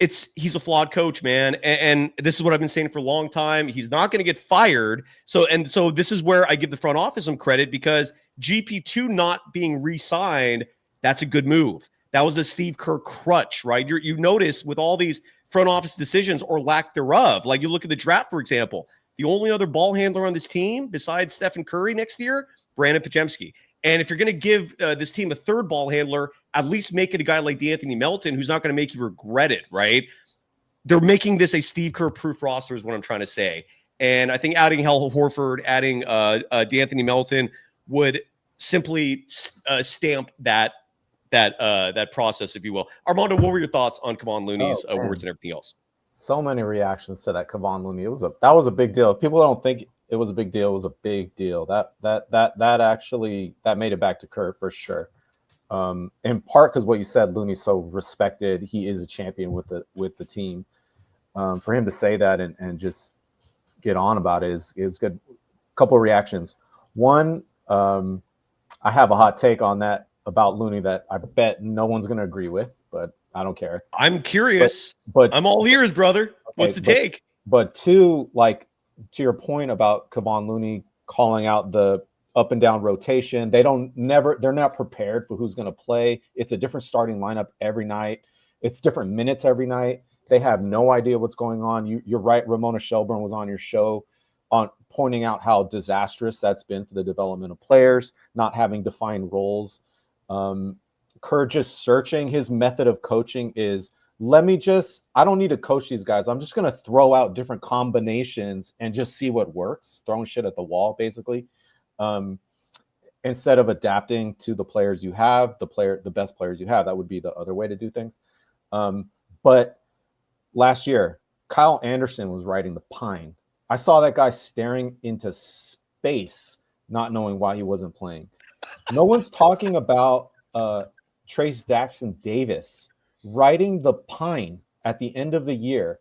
[SPEAKER 1] He's a flawed coach, man. And this is what I've been saying for a long time. He's not going to get fired. So this is where I give the front office some credit, because GP2 not being re-signed, that's a good move. That was a Steve Kerr crutch, right? You notice with all these front office decisions or lack thereof, like you look at the draft, for example, the only other ball handler on this team besides Stephen Curry next year, Brandon Podziemski. And if you're going to give this team a third ball handler, at least make it a guy like D'Anthony Melton, who's not going to make you regret it, right? They're making this a Steve Kerr-proof roster is what I'm trying to say. And I think adding Hal Horford, adding D'Anthony Melton would simply stamp that process, if you will. Armando, what were your thoughts on Kevon Looney's words and everything else?
[SPEAKER 4] So many reactions to that Kevon Looney. That was a big deal. People don't think it was a big deal. It was a big deal. That actually made it back to Kerr for sure. In part because what you said, Looney's so respected. He is a champion with the team. For him to say that and just get on about it is good. Couple of reactions. One, I have a hot take on that about Looney that I bet no one's going to agree with, but I don't care.
[SPEAKER 1] I'm curious,
[SPEAKER 4] but
[SPEAKER 1] I'm all ears, brother. What's the take?
[SPEAKER 4] But two, like to your point about Kevon Looney calling out the up and down rotation, they're not prepared for who's going to play. It's a different starting lineup every night. It's different minutes every night. They have no idea what's going on. You're right. Ramona Shelburne was on your show on pointing out how disastrous that's been for the development of players, not having defined roles. Kerr just searching. His method of coaching is, I don't need to coach these guys. I'm just going to throw out different combinations and just see what works, throwing shit at the wall, basically. Instead of adapting to the players you have, the best players you have. That would be the other way to do things. But last year, Kyle Anderson was riding the pine. I saw that guy staring into space, not knowing why he wasn't playing. No one's talking about Trace Jackson Davis riding the pine at the end of the year.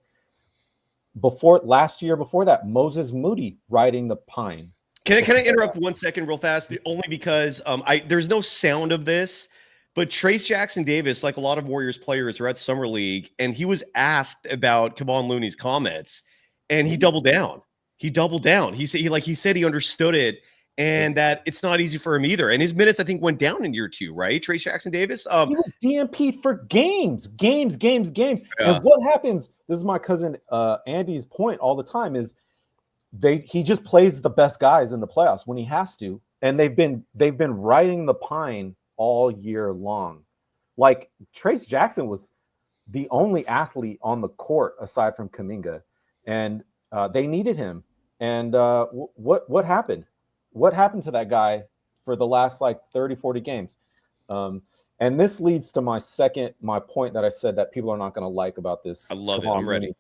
[SPEAKER 4] Before that, Moses Moody riding the pine.
[SPEAKER 1] Can I interrupt 1 second real fast? Only because there's no sound of this, but Trace Jackson Davis, like a lot of Warriors players, are at Summer League, and he was asked about Kevon Looney's comments, and he doubled down. He said he understood it, and that it's not easy for him either. And his minutes, I think, went down in year 2, right? Trace Jackson Davis.
[SPEAKER 4] He was DMP'd for games.
[SPEAKER 1] Yeah.
[SPEAKER 4] And what happens? This is my cousin Andy's point all the time is he just plays the best guys in the playoffs when he has to, and they've been riding the pine all year long. Like Trace Jackson was the only athlete on the court aside from Kaminga, and they needed him. And what happened? What happened to that guy for the last 30, 40 games? And this leads to my point that I said that people are not going to like about this.
[SPEAKER 1] I love it. I'm ready.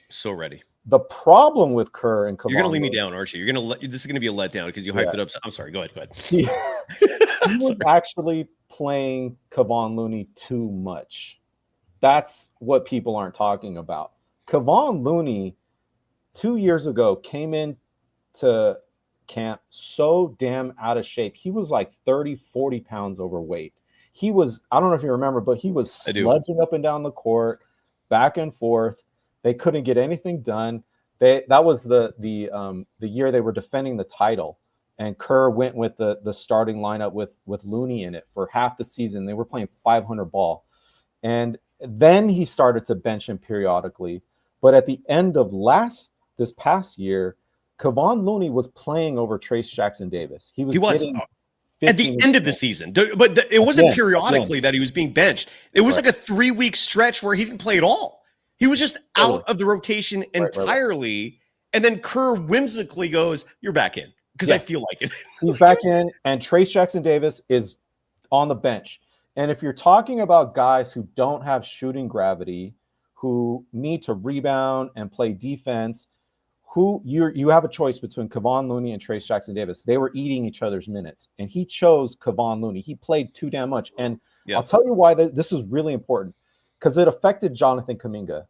[SPEAKER 1] So ready.
[SPEAKER 4] The problem with Kerr and Kevon,
[SPEAKER 1] you're going to leave me down, aren't you? This is going to be a letdown because you hyped it up. I'm sorry. Go ahead.
[SPEAKER 4] He was actually playing Kevon Looney too much. That's what people aren't talking about. Kevon Looney 2 years ago came in to camp so damn out of shape. He was like 30, 40 pounds overweight. He was, I don't know if you remember, but he was sludging up and down the court, back and forth. They couldn't get anything done. That was the year they were defending the title, and Kerr went with the starting lineup with Looney in it for half the season. They were playing 500 ball, and then he started to bench him periodically. But at the end of this past year, Kevon Looney was playing over Trace Jackson Davis. He was
[SPEAKER 1] at the end of the season, but it wasn't periodically that he was being benched. It was like a 3-week stretch where he didn't play at all. He was just out of the rotation entirely. And then Kerr whimsically goes, "You're back in," because I feel like it.
[SPEAKER 4] He's back in, and Trace Jackson Davis is on the bench. And if you're talking about guys who don't have shooting gravity, who need to rebound and play defense, you have a choice between Kevon Looney and Trayce Jackson-Davis. They were eating each other's minutes, and he chose Kevon Looney. He played too damn much. And I'll tell you why this is really important, because it affected Jonathan Kaminga.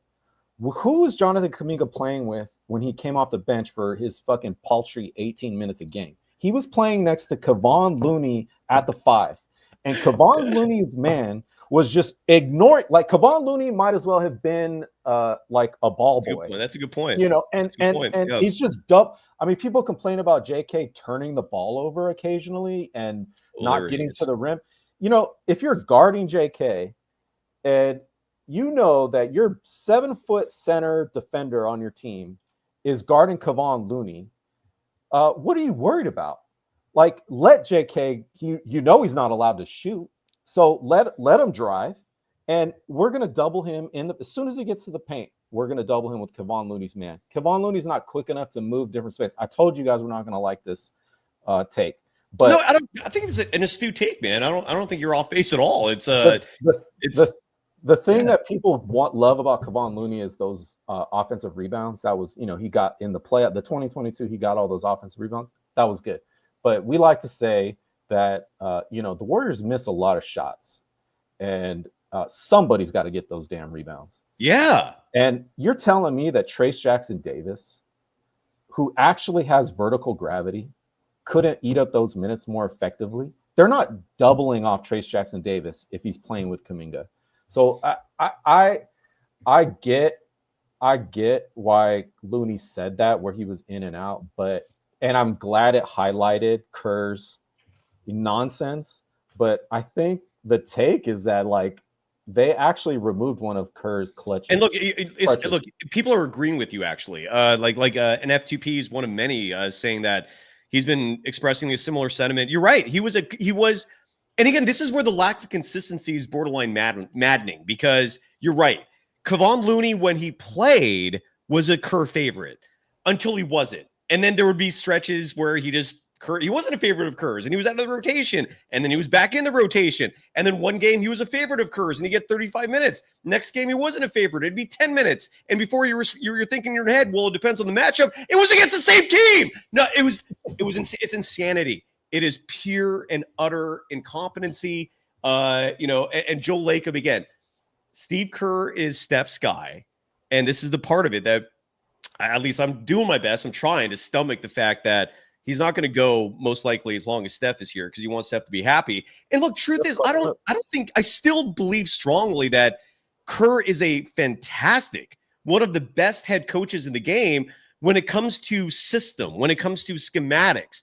[SPEAKER 4] Who was Jonathan Kaminga playing with when he came off the bench for his fucking paltry 18 minutes a game? He was playing next to Kevon Looney at the 5. And Kevon Looney's man was just ignoring. Like, Kevon Looney might as well have been like a ball boy.
[SPEAKER 1] That's a good point.
[SPEAKER 4] You know, and he's just dumb. I mean, people complain about JK turning the ball over occasionally and not getting to the rim. You know, if you're guarding JK and you know that your 7-foot center defender on your team is guarding Kevon Looney, what are you worried about? Like, let JK, you know he's not allowed to shoot. So let him drive, and we're going to double him as soon as he gets to the paint, we're going to double him with Kevon Looney's man. Kevon Looney's not quick enough to move different space. I told you guys we're not going to like this take. But
[SPEAKER 1] no, I think it's an astute take, man. I don't think you're off base at all. It's
[SPEAKER 4] the thing that people love about Kevon Looney is those offensive rebounds. That was, he got in the 2022, he got all those offensive rebounds. That was good. But we like to say that, the Warriors miss a lot of shots, and somebody's got to get those damn rebounds.
[SPEAKER 1] Yeah.
[SPEAKER 4] And you're telling me that Trayce Jackson-Davis, who actually has vertical gravity, couldn't eat up those minutes more effectively? They're not doubling off Trayce Jackson-Davis if he's playing with Kaminga. So I get why Looney said that, where he was in and out, and I'm glad it highlighted Kerr's nonsense. But I think the take is that, like, they actually removed one of Kerr's clutches.
[SPEAKER 1] And look, people are agreeing with you, actually. An F2P is one of many saying that he's been expressing a similar sentiment. You're right. He was, and again, this is where the lack of consistency is borderline maddening, because you're right. Kevon Looney, when he played, was a Kerr favorite until he wasn't. And then there would be stretches where he wasn't a favorite of Kerr's, and he was out of the rotation, and then he was back in the rotation. And then one game he was a favorite of Kerr's, and he get 35 minutes. Next game he wasn't a favorite; it'd be 10 minutes. And before you're thinking in your head, well, it depends on the matchup. It was against the same team. No, it's insanity. It is pure and utter incompetency. And Joe Lacob again. Steve Kerr is Steph's guy, and this is the part of it that, at least I'm doing my best. I'm trying to stomach the fact that he's not going to go most likely as long as Steph is here, because he wants Steph to be happy. And look, truth is, I still believe strongly that Kerr is a fantastic, one of the best head coaches in the game when it comes to system, when it comes to schematics.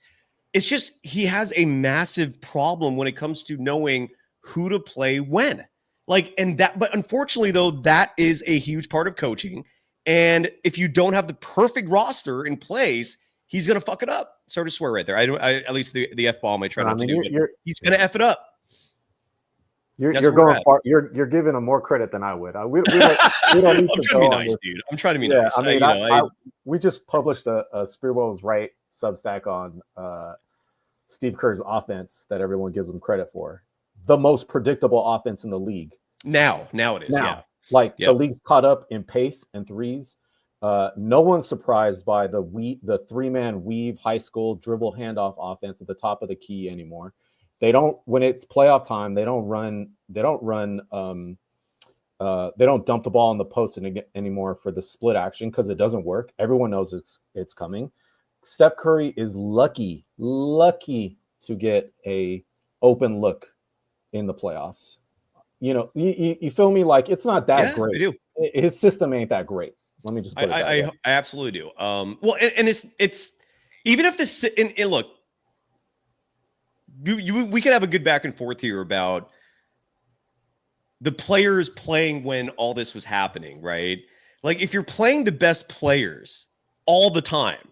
[SPEAKER 1] It's just he has a massive problem when it comes to knowing who to play when. But unfortunately, though, that is a huge part of coaching. And if you don't have the perfect roster in place, he's going to fuck it up. Sorry to swear right there. At least the F-bomb I try not to do. He's going to F it up.
[SPEAKER 4] You're going far. You're giving him more credit than I would. We don't need
[SPEAKER 1] I'm trying to be nice, dude. I'm trying to be nice.
[SPEAKER 4] We just published a Sprewell Was Right Substack on Steve Kerr's offense that everyone gives him credit for. The most predictable offense in the league. Now it is. Yeah. The league's caught up in pace and threes. No one's surprised by the 3-man weave high school dribble handoff offense at the top of the key anymore. They don't, when it's playoff time, they don't dump the ball in the post anymore for the split action, because it doesn't work. Everyone knows it's coming. Steph Curry is lucky to get a open look in the playoffs. You feel me? Like, it's not that great. I do. His system ain't that great. Let me just put it that way.
[SPEAKER 1] I absolutely do. It's even if this, and look, we could have a good back and forth here about the players playing when all this was happening, right? Like, if you're playing the best players all the time,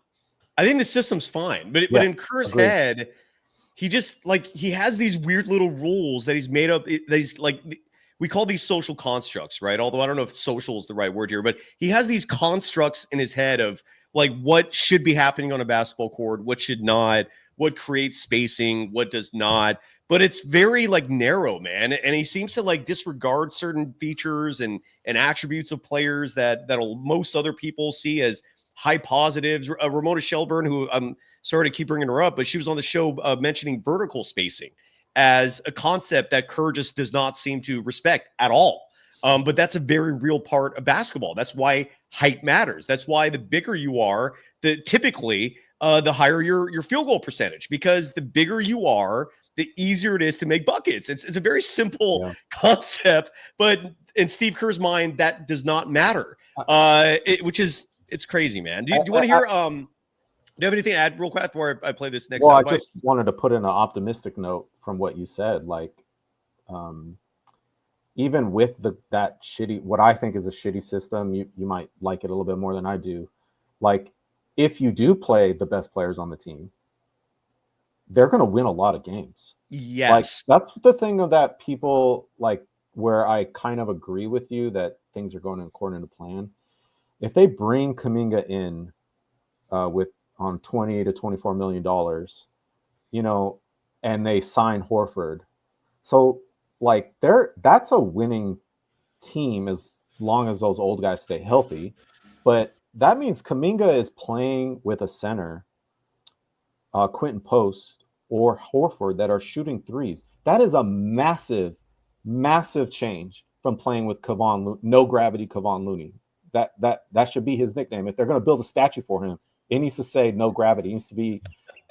[SPEAKER 1] I think the system's fine. But in Kerr's head, he just, he has these weird little rules that he's made up. We call these social constructs, right? Although I don't know if social is the right word here, but he has these constructs in his head of what should be happening on a basketball court, what should not, what creates spacing, what does not. But it's very narrow, man. And he seems to disregard certain features and attributes of players that most other people see as high positives. Ramona Shelburne, who I'm sorry to keep bringing her up, but she was on the show mentioning vertical spacing as a concept that Kerr just does not seem to respect at all. But that's a very real part of basketball. That's why height matters. That's why the bigger you are, typically the higher your field goal percentage, because the bigger you are, the easier it is to make buckets. It's a very simple concept, but in Steve Kerr's mind, that does not matter. It's crazy, man. Do you want to hear? Do you have anything to add real quick before I play this next?
[SPEAKER 4] Well, I just wanted to put in an optimistic note from what you said. Like, even with that shitty, what I think is a shitty system, you might like it a little bit more than I do. Like, if you do play the best players on the team, they're going to win a lot of games.
[SPEAKER 1] Yes.
[SPEAKER 4] Like, that's the thing of that people, like, where I kind of agree with you that things are going according to plan. If they bring Kaminga in on $20 to $24 million, you know, and they sign Horford, so like that's a winning team as long as those old guys stay healthy. But that means Kaminga is playing with a center, Quentin Post or Horford, that are shooting threes. That is a massive change from playing with no gravity Kevon Looney. That should be his nickname. If they're going to build a statue for him, it needs to say no gravity. It needs to be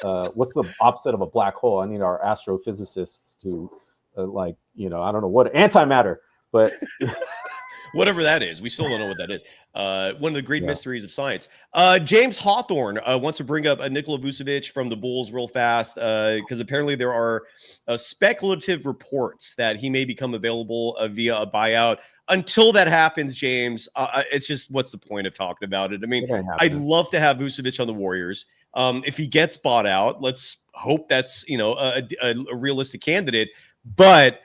[SPEAKER 4] what's the opposite of a black hole? I need our astrophysicists to I don't know what antimatter, but
[SPEAKER 1] whatever that is, we still don't know what that is. One of the great mysteries of science. James Hawthorne wants to bring up Nikola Vucevic from the Bulls real fast because apparently there are speculative reports that he may become available via a buyout. Until that happens, James, it's just, what's the point of talking about it? I mean, I'd love to have Vucevic on the Warriors. If he gets bought out, let's hope that's a realistic candidate. But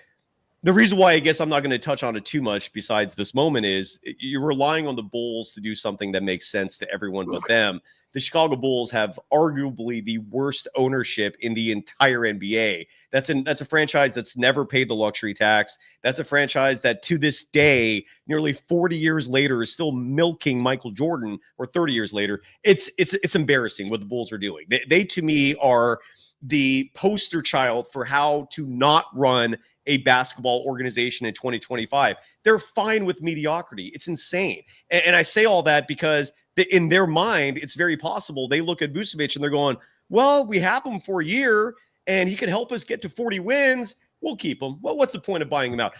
[SPEAKER 1] the reason why I guess I'm not going to touch on it too much besides this moment is you're relying on the Bulls to do something that makes sense to everyone but them. The Chicago Bulls have arguably the worst ownership in the entire NBA. That's a franchise that's never paid the luxury tax. That's a franchise that to this day, nearly 40 years later, is still milking Michael Jordan, or 30 years later. It's embarrassing what the Bulls are doing. They to me are the poster child for how to not run a basketball organization in 2025. They're fine with mediocrity. It's insane. And I say all that because in their mind, it's very possible they look at Vucevic and they're going, well, we have him for a year and he can help us get to 40 wins. We'll keep him. Well, what's the point of buying him out?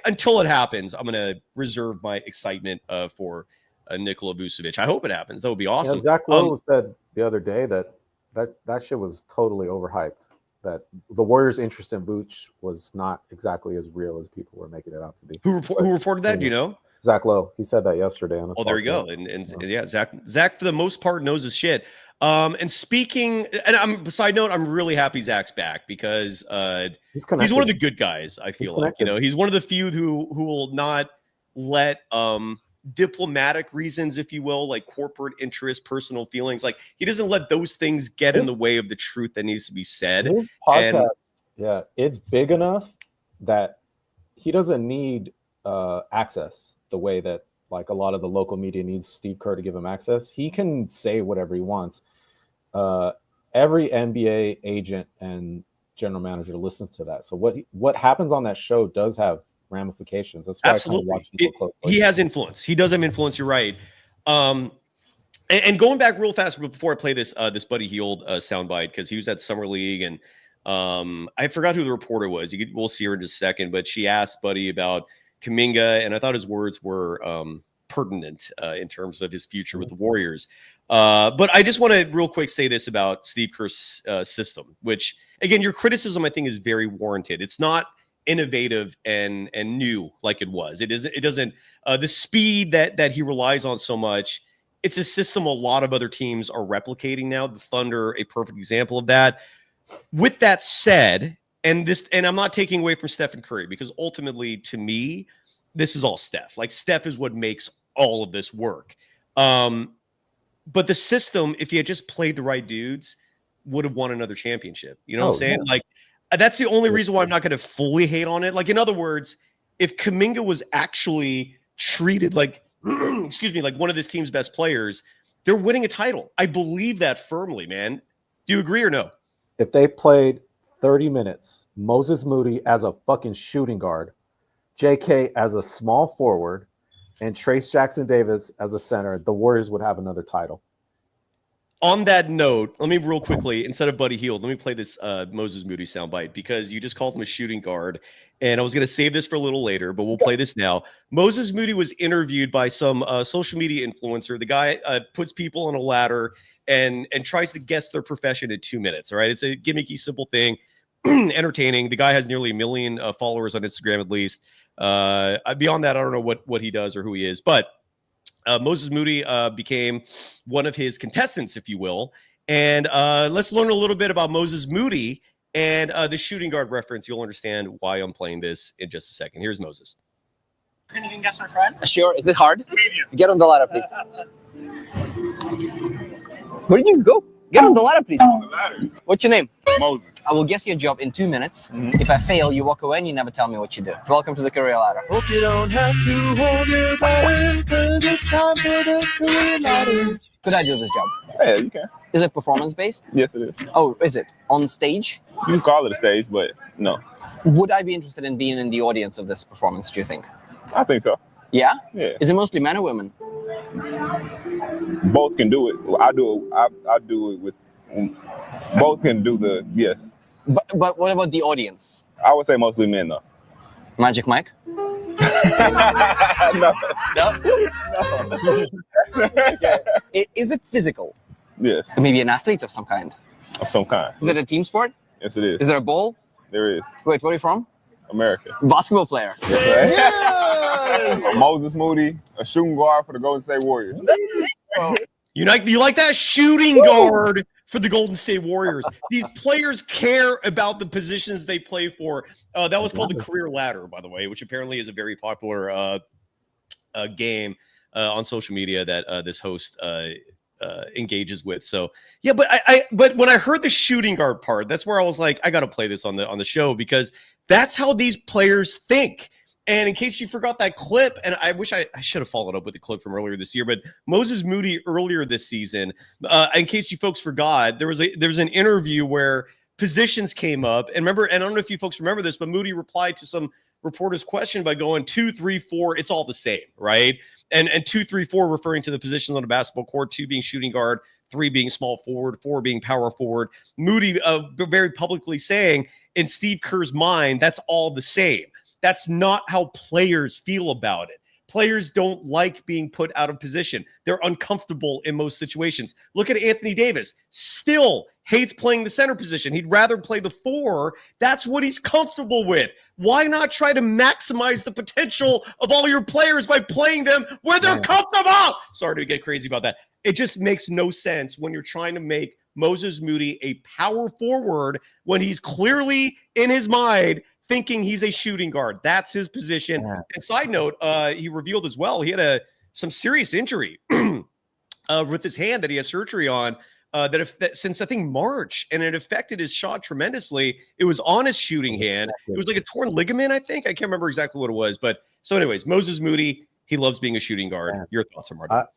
[SPEAKER 1] Until it happens, I'm going to reserve my excitement for Nikola Vucevic. I hope it happens. That would be awesome.
[SPEAKER 4] Yeah, Zach Lowe said the other day that shit was totally overhyped. That the Warriors' interest in Vooch was not exactly as real as people were making it out to be.
[SPEAKER 1] Who reported that? Do you know?
[SPEAKER 4] Zach Lowe. He said that yesterday. On
[SPEAKER 1] there you go. And yeah, Zach for the most part knows his shit. And speaking, and side note, I'm really happy Zach's back because he's one of the good guys. I feel like he's one of the few who will not let diplomatic reasons, if you will, like corporate interest, personal feelings, like he doesn't let those things get in the way of the truth that needs to be said.
[SPEAKER 4] His podcast, it's big enough that he doesn't need access the way that like a lot of the local media needs Steve Kerr to give him access. He can say whatever he wants. Every NBA agent and general manager listens to that. So what happens on that show does have ramifications. That's why
[SPEAKER 1] absolutely.
[SPEAKER 4] I kind of watch
[SPEAKER 1] he has influence. He does have influence. You're right. And going back real fast before I play this Buddy Hield soundbite, because he was at Summer League and I forgot who the reporter was. We'll see her in just a second, but she asked Buddy about Kaminga, and I thought his words were pertinent in terms of his future with the Warriors. But I just want to real quick say this about Steve Kerr's system, which again, your criticism I think is very warranted. It's not innovative and new like it was. It doesn't the speed that he relies on so much. It's a system a lot of other teams are replicating now. The Thunder, a perfect example of that. With that said, and I'm not taking away from Stephen Curry, because ultimately to me, this is all Steph. Like Steph is what makes all of this work. But the system, if he had just played the right dudes, would have won another championship. You know what I'm saying? Yeah. Like that's the only reason why I'm not going to fully hate on it. Like in other words, if Kaminga was actually treated like, excuse me, like one of this team's best players, they're winning a title. I believe that firmly, man. Do you agree or no?
[SPEAKER 4] If they played 30 minutes, Moses Moody as a fucking shooting guard, JK as a small forward, and Trace Jackson Davis as a center, the Warriors would have another title.
[SPEAKER 1] On that note, let me real quickly, instead of Buddy Hield, let me play this Moses Moody soundbite because you just called him a shooting guard. And I was going to save this for a little later, but we'll play this now. Moses Moody was interviewed by some social media influencer. The guy puts people on a ladder and tries to guess their profession in 2 minutes. All right. It's a gimmicky, simple thing, entertaining. The guy has nearly 1 million followers on Instagram, at least. Beyond that, I don't know what he does or who he is, but Moses Moody became one of his contestants, if you will. And let's learn a little bit about Moses Moody and the shooting guard reference. You'll understand why I'm playing this in just a second. Here's Moses.
[SPEAKER 9] Can you guess my friend?
[SPEAKER 10] Sure. Is it hard?
[SPEAKER 9] Medium.
[SPEAKER 10] Get on the ladder, please. Where did you go? Get on the ladder, please.
[SPEAKER 9] On the ladder.
[SPEAKER 10] What's your name?
[SPEAKER 9] Moses.
[SPEAKER 10] I will guess your job in 2 minutes. If I fail, you walk away and you never tell me what you do. Welcome to the career ladder.
[SPEAKER 11] Hope you don't have to hold your ladder, cause it's time for the career ladder.
[SPEAKER 10] Could I do this job?
[SPEAKER 9] Yeah, you can.
[SPEAKER 10] Is it performance-based?
[SPEAKER 9] Yes, it is.
[SPEAKER 10] Oh, is it? On stage?
[SPEAKER 9] You can call it a stage, but no.
[SPEAKER 10] Would I be interested in being in the audience of this performance, do you think?
[SPEAKER 9] I think so.
[SPEAKER 10] Yeah?
[SPEAKER 9] Yeah.
[SPEAKER 10] Is it mostly men or women?
[SPEAKER 9] Both can do it. I do it with both can do the yes.
[SPEAKER 10] But what about the audience?
[SPEAKER 9] I would say mostly men though.
[SPEAKER 10] Magic Mike?
[SPEAKER 9] No.
[SPEAKER 10] Is it physical?
[SPEAKER 9] Yes.
[SPEAKER 10] Maybe an athlete of some kind?
[SPEAKER 9] Of some kind.
[SPEAKER 10] Is it a team sport?
[SPEAKER 9] Yes, it is.
[SPEAKER 10] Is there a ball?
[SPEAKER 9] There is.
[SPEAKER 10] Wait, where are you from?
[SPEAKER 9] America.
[SPEAKER 10] Basketball player.
[SPEAKER 9] Yes. Moses Moody, a shooting guard for the Golden State Warriors.
[SPEAKER 1] You like that? Shooting guard for the Golden State Warriors. These players care about the positions they play for. That was called the career ladder, by the way, which apparently is a very popular game on social media that this host engages with. So yeah, but when I heard the shooting guard part, that's where I was like, I got to play this on the show because that's how these players think. And in case you forgot that clip, and I wish I should have followed up with the clip from earlier this year, but Moses Moody earlier this season, in case you folks forgot, there was an interview where positions came up. And remember, and I don't know if you folks remember this, but Moody replied to some reporter's question by going 2, 3, 4, it's all the same, right? And 2, 3, 4 referring to the positions on the basketball court, 2 being shooting guard, 3 being small forward, 4 being power forward. Moody very publicly saying, in Steve Kerr's mind, that's all the same. That's not how players feel about it. Players don't like being put out of position. They're uncomfortable in most situations. Look at Anthony Davis. Still hates playing the center position. He'd rather play the 4. That's what he's comfortable with. Why not try to maximize the potential of all your players by playing them where they're comfortable? Sorry to get crazy about that. It just makes no sense when you're trying to make Moses Moody a power forward when he's clearly in his mind thinking he's a shooting guard. That's his position. Yeah. And side note, he revealed as well, he had some serious injury with his hand that he has surgery on that since I think March, and it affected his shot tremendously. It was on his shooting hand. It was like a torn ligament, I think. I can't remember exactly what it was. But so anyways, Moses Moody, he loves being a shooting guard. Yeah. Your thoughts, Armando?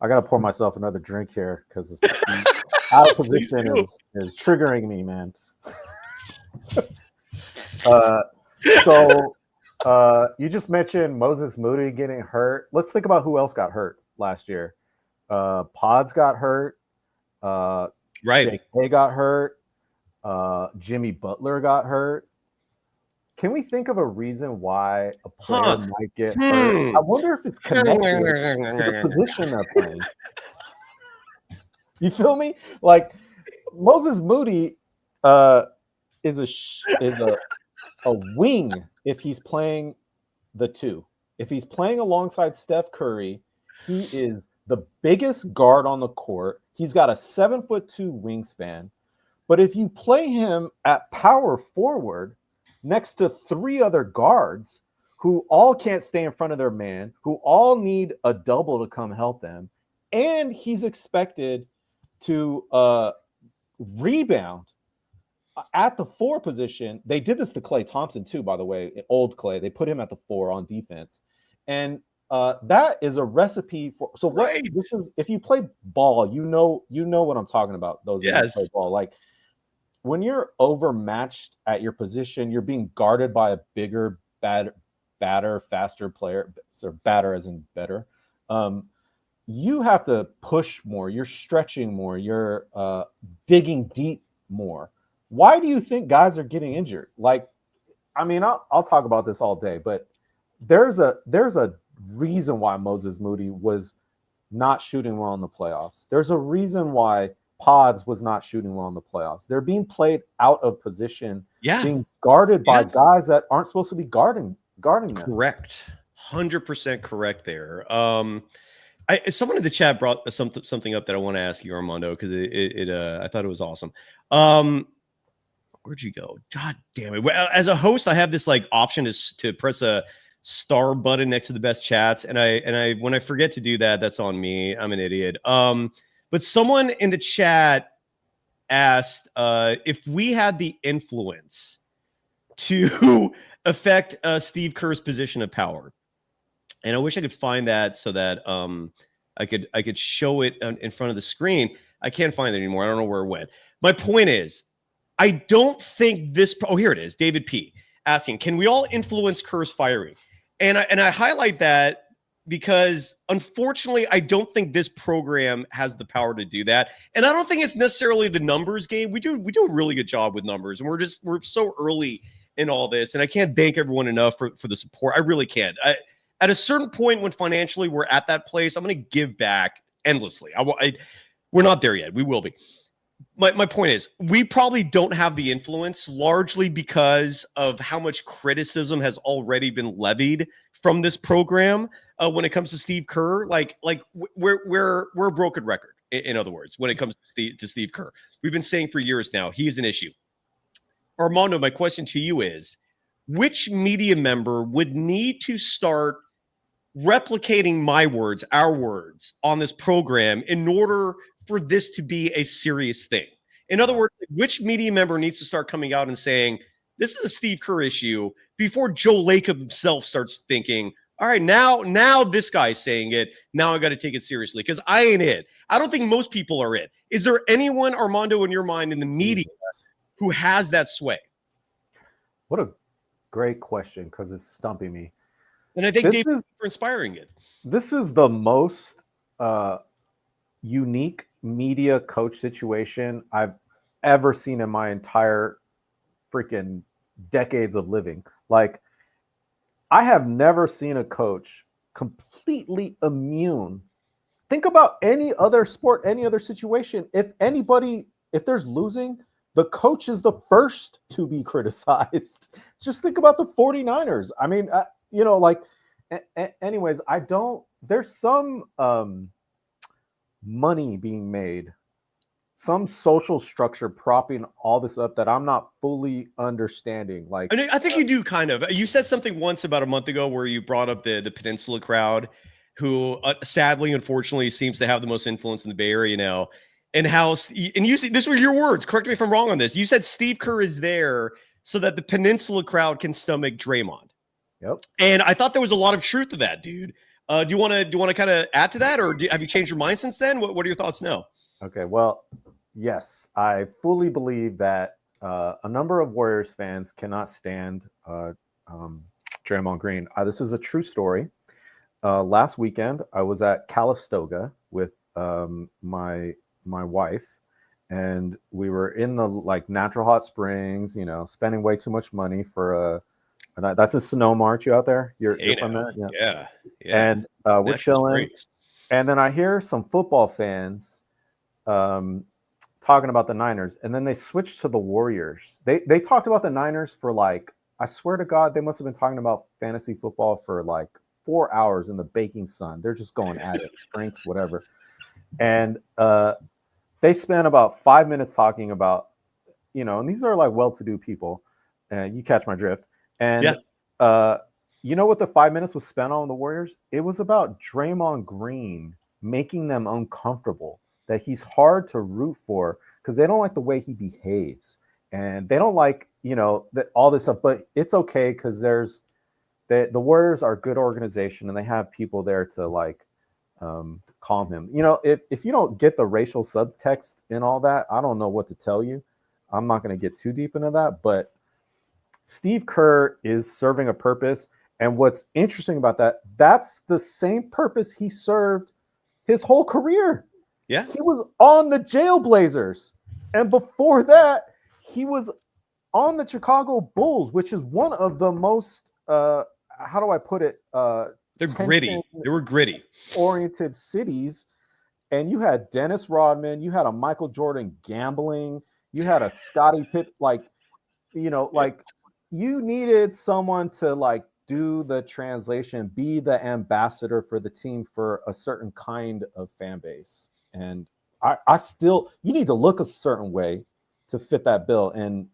[SPEAKER 4] I got to pour myself another drink here because out of position is triggering me, man. So you just mentioned Moses Moody getting hurt. Let's think about who else got hurt last year. Pods got hurt.
[SPEAKER 1] Right.
[SPEAKER 4] JK got hurt. Jimmy Butler got hurt. Can we think of a reason why a player might get hurt? I wonder if it's connected to the position they're playing. You feel me? Like Moses Moody is a wing if he's playing the 2. If he's playing alongside Steph Curry, he is the biggest guard on the court. He's got a 7'2" wingspan. But if you play him at power forward next to 3 other guards who all can't stay in front of their man, who all need a double to come help them, and he's expected to rebound at the 4 position. They did this to Klay Thompson too, by the way, old Klay. They put him at the 4 on defense. And that is a recipe for. So what this is, if you play ball, you know what I'm talking about. Those of you who play ball, like when you're overmatched at your position, you're being guarded by a bigger, batter, faster player. So batter as in better. You have to push more. You're stretching more. You're digging deep more. Why do you think guys are getting injured? Like, I mean, I'll talk about this all day, but there's a reason why Moses Moody was not shooting well in the playoffs. There's a reason why Pods was not shooting well in the playoffs. They're being played out of position, being guarded by guys that aren't supposed to be guarding them.
[SPEAKER 1] Correct. 100% correct there. Someone in the chat brought something up that I want to ask you, Armando, because I thought it was awesome. Where'd you go? God damn it. Well, as a host, I have this like option to press a star button next to the best chats. And I when I forget to do that, that's on me. I'm an idiot. But someone in the chat asked if we had the influence to affect Steve Kerr's position of power. And I wish I could find that so that I could show it in front of the screen. I can't find it anymore. I don't know where it went. My point is, I don't think this. Oh, here it is. David P. asking, can we all influence Kerr's firing? And I highlight that because, unfortunately, I don't think this program has the power to do that. And I don't think it's necessarily the numbers game. We do a really good job with numbers, and we're so early in all this. And I can't thank everyone enough for the support. I really can't. At a certain point when financially we're at that place, I'm going to give back endlessly. We're not there yet. We will be. My point is, we probably don't have the influence, largely because of how much criticism has already been levied from this program when it comes to Steve Kerr. Like we're a broken record. In other words, when it comes to Steve Kerr, we've been saying for years now he's an issue. Armando, my question to you is, which media member would need to start replicating our words on this program in order for this to be a serious thing? In other words, which media member needs to start coming out and saying, this is a Steve Kerr issue, before Joe Lacob himself starts thinking, all right, now this guy's saying it, now I got to take it seriously, because I ain't it. I don't think most people are it. Is there anyone, Armando, in your mind in the media who has that sway?
[SPEAKER 4] What a great question, because it's stumping me.
[SPEAKER 1] And I think Dave is for inspiring it.
[SPEAKER 4] This is the most unique media coach situation I've ever seen in my entire freaking decades of living. Like, I have never seen a coach completely immune. Think about any other sport, any other situation. If there's losing, the coach is the first to be criticized. Just think about the 49ers. I mean, anyways, there's some money being made, some social structure propping all this up that I'm not fully understanding. Like,
[SPEAKER 1] I think you do kind of. You said something once about a month ago where you brought up the Peninsula crowd, who sadly, unfortunately, seems to have the most influence in the Bay Area now. And these were your words. Correct me if I'm wrong on this. You said Steve Kerr is there so that the Peninsula crowd can stomach Draymond.
[SPEAKER 4] Yep.
[SPEAKER 1] And I thought there was a lot of truth to that, dude. Do you want to kind of add to that, or have you changed your mind since then? What are your thoughts now?
[SPEAKER 4] Okay, well, yes, I fully believe that a number of Warriors fans cannot stand Draymond Green. This is a true story. Last weekend, I was at Calistoga with my wife, and we were in the natural hot springs, spending way too much money for that's a Sonoma, aren't you out there? You're from there?
[SPEAKER 1] Yeah.
[SPEAKER 4] And we're chilling. And then I hear some football fans talking about the Niners, and then they switched to the Warriors. They talked about the Niners for I swear to God, they must have been talking about fantasy football for 4 hours in the baking sun. They're just going at it, drinks, whatever. And they spent about 5 minutes talking about, and these are well-to-do people, and you catch my drift. And you know what the 5 minutes was spent on the Warriors? It was about Draymond Green making them uncomfortable, that he's hard to root for because they don't like the way he behaves. And they don't like, that all this stuff, but it's okay because there's the Warriors are a good organization, and they have people there to like calm him. You know, if you don't get the racial subtext in all that, I don't know what to tell you. I'm not going to get too deep into that, but Steve Kerr is serving a purpose. And what's interesting about that, that's the same purpose he served his whole career.
[SPEAKER 1] Yeah.
[SPEAKER 4] He was on the Jailblazers. And before that, he was on the Chicago Bulls, which is one of the most, how do I put it?
[SPEAKER 1] They're gritty. They were gritty.
[SPEAKER 4] Oriented cities. And you had Dennis Rodman. You had a Michael Jordan gambling. You had a Scottie Pippen. Like, you know, like you needed someone to like do the translation, be the ambassador for the team for a certain kind of fan base. And I still, you need to look a certain way to fit that bill. And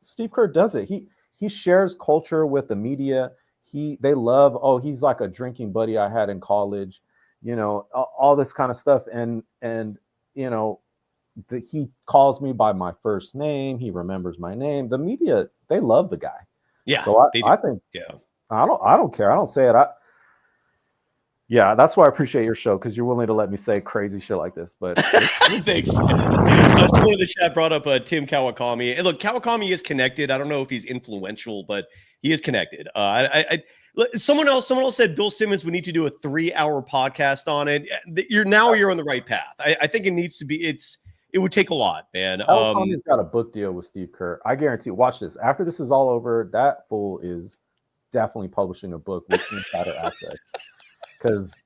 [SPEAKER 4] Steve Kerr does it. He shares culture with the media. They love, oh, he's like a drinking buddy I had in college, you know, all this kind of stuff. And you know, he calls me by my first name. He remembers my name. The media, they love the guy.
[SPEAKER 1] Yeah.
[SPEAKER 4] So I think,
[SPEAKER 1] yeah,
[SPEAKER 4] I don't care. I don't say it. Yeah, that's why I appreciate your show, because you're willing to let me say crazy shit like this. But
[SPEAKER 1] thanks, man. Someone in the chat brought up Tim Kawakami. And look, Kawakami is connected. I don't know if he's influential, but he is connected. Someone else said Bill Simmons would need to do a 3-hour podcast on it. You're on the right path. I think it needs to be. It would take a lot, man.
[SPEAKER 4] Kawakami's got a book deal with Steve Kerr. I guarantee. Watch this. After this is all over, that fool is definitely publishing a book with insider access. Because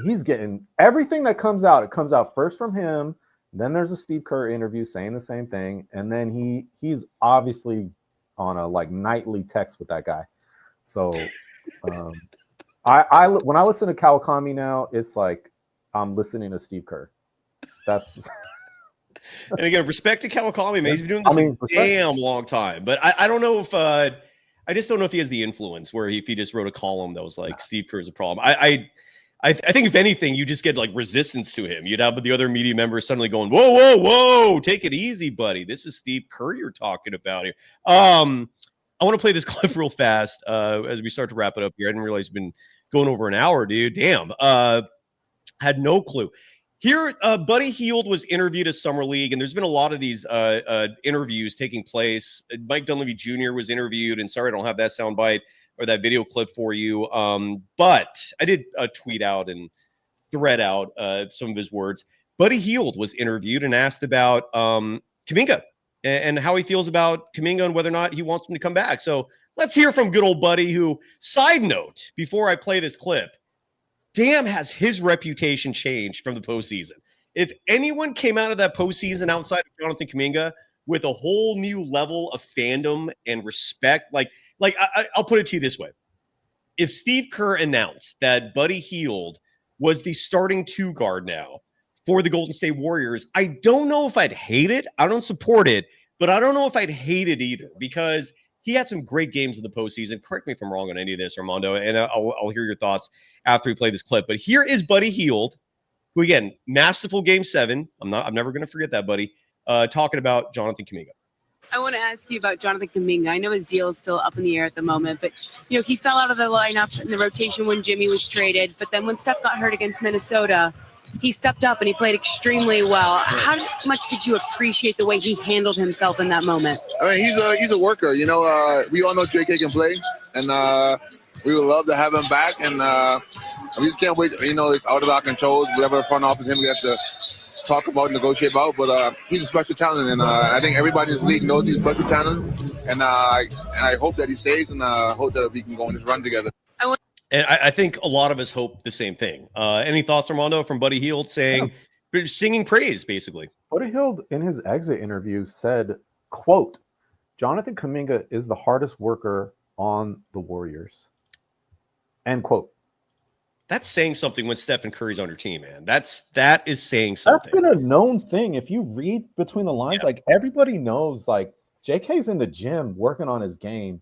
[SPEAKER 4] he's getting everything that comes out. It comes out first from him. Then there's a Steve Kerr interview saying the same thing. And then he's obviously on a like nightly text with that guy. So I when I listen to Kawakami now, it's like I'm listening to Steve Kerr. That's
[SPEAKER 1] and again, respect to Kawakami, man. He's been doing this a damn long time. But I don't know if I just don't know if he has the influence where if he just wrote a column that was like Steve Kerr is a problem. I think if anything, you just get like resistance to him. You'd have the other media members suddenly going, whoa, take it easy, buddy. This is Steve Kerr you're talking about here. I want to play this clip real fast as we start to wrap it up here. I didn't realize it's been going over an hour, dude. Damn. Had no clue. Here, Buddy Hield was interviewed at Summer League, and there's been a lot of these interviews taking place. Mike Dunleavy Jr. was interviewed, and sorry I don't have that soundbite or that video clip for you, but I did tweet out and thread out some of his words. Buddy Hield was interviewed and asked about Kaminga and how he feels about Kaminga and whether or not he wants him to come back. So let's hear from good old Buddy, who, side note, before I play this clip, damn, has his reputation changed from the postseason. If anyone came out of that postseason outside of Jonathan Kaminga with a whole new level of fandom and respect, I'll put it to you this way. If Steve Kerr announced that Buddy Hield was the starting 2 guard now for the Golden State Warriors, I don't know if I'd hate it. I don't support it, but I don't know if I'd hate it either, because he had some great games in the postseason. Correct me if I'm wrong on any of this, Armando, and I'll hear your thoughts after we play this clip. But here is Buddy Hield, who, again, masterful Game 7. I'm never going to forget that, Buddy, talking about Jonathan Kaminga.
[SPEAKER 12] I want to ask you about Jonathan Kaminga. I know his deal is still up in the air at the moment, but he fell out of the lineup in the rotation when Jimmy was traded. But then when Steph got hurt against Minnesota, he stepped up and he played extremely well. How much did you appreciate the way he handled himself in that moment?
[SPEAKER 13] I mean, he's a worker. We all know JK can play, and we would love to have him back. And we just can't wait. It's out of our control. Whatever the front office him, we have to talk about, negotiate about. But he's a special talent, and I think everybody in this league knows he's a special talent. And I hope that he stays, and I hope that we can go on this run together.
[SPEAKER 1] And I think a lot of us hope the same thing. Any thoughts, Armando, from Buddy Hield singing praise, basically?
[SPEAKER 4] Buddy Hield, in his exit interview, said, quote, Jonathan Kaminga is the hardest worker on the Warriors. End quote.
[SPEAKER 1] That's saying something when Stephen Curry's on your team, man. That is saying something.
[SPEAKER 4] That's been a known thing. If you read between the lines, everybody knows, JK's in the gym working on his game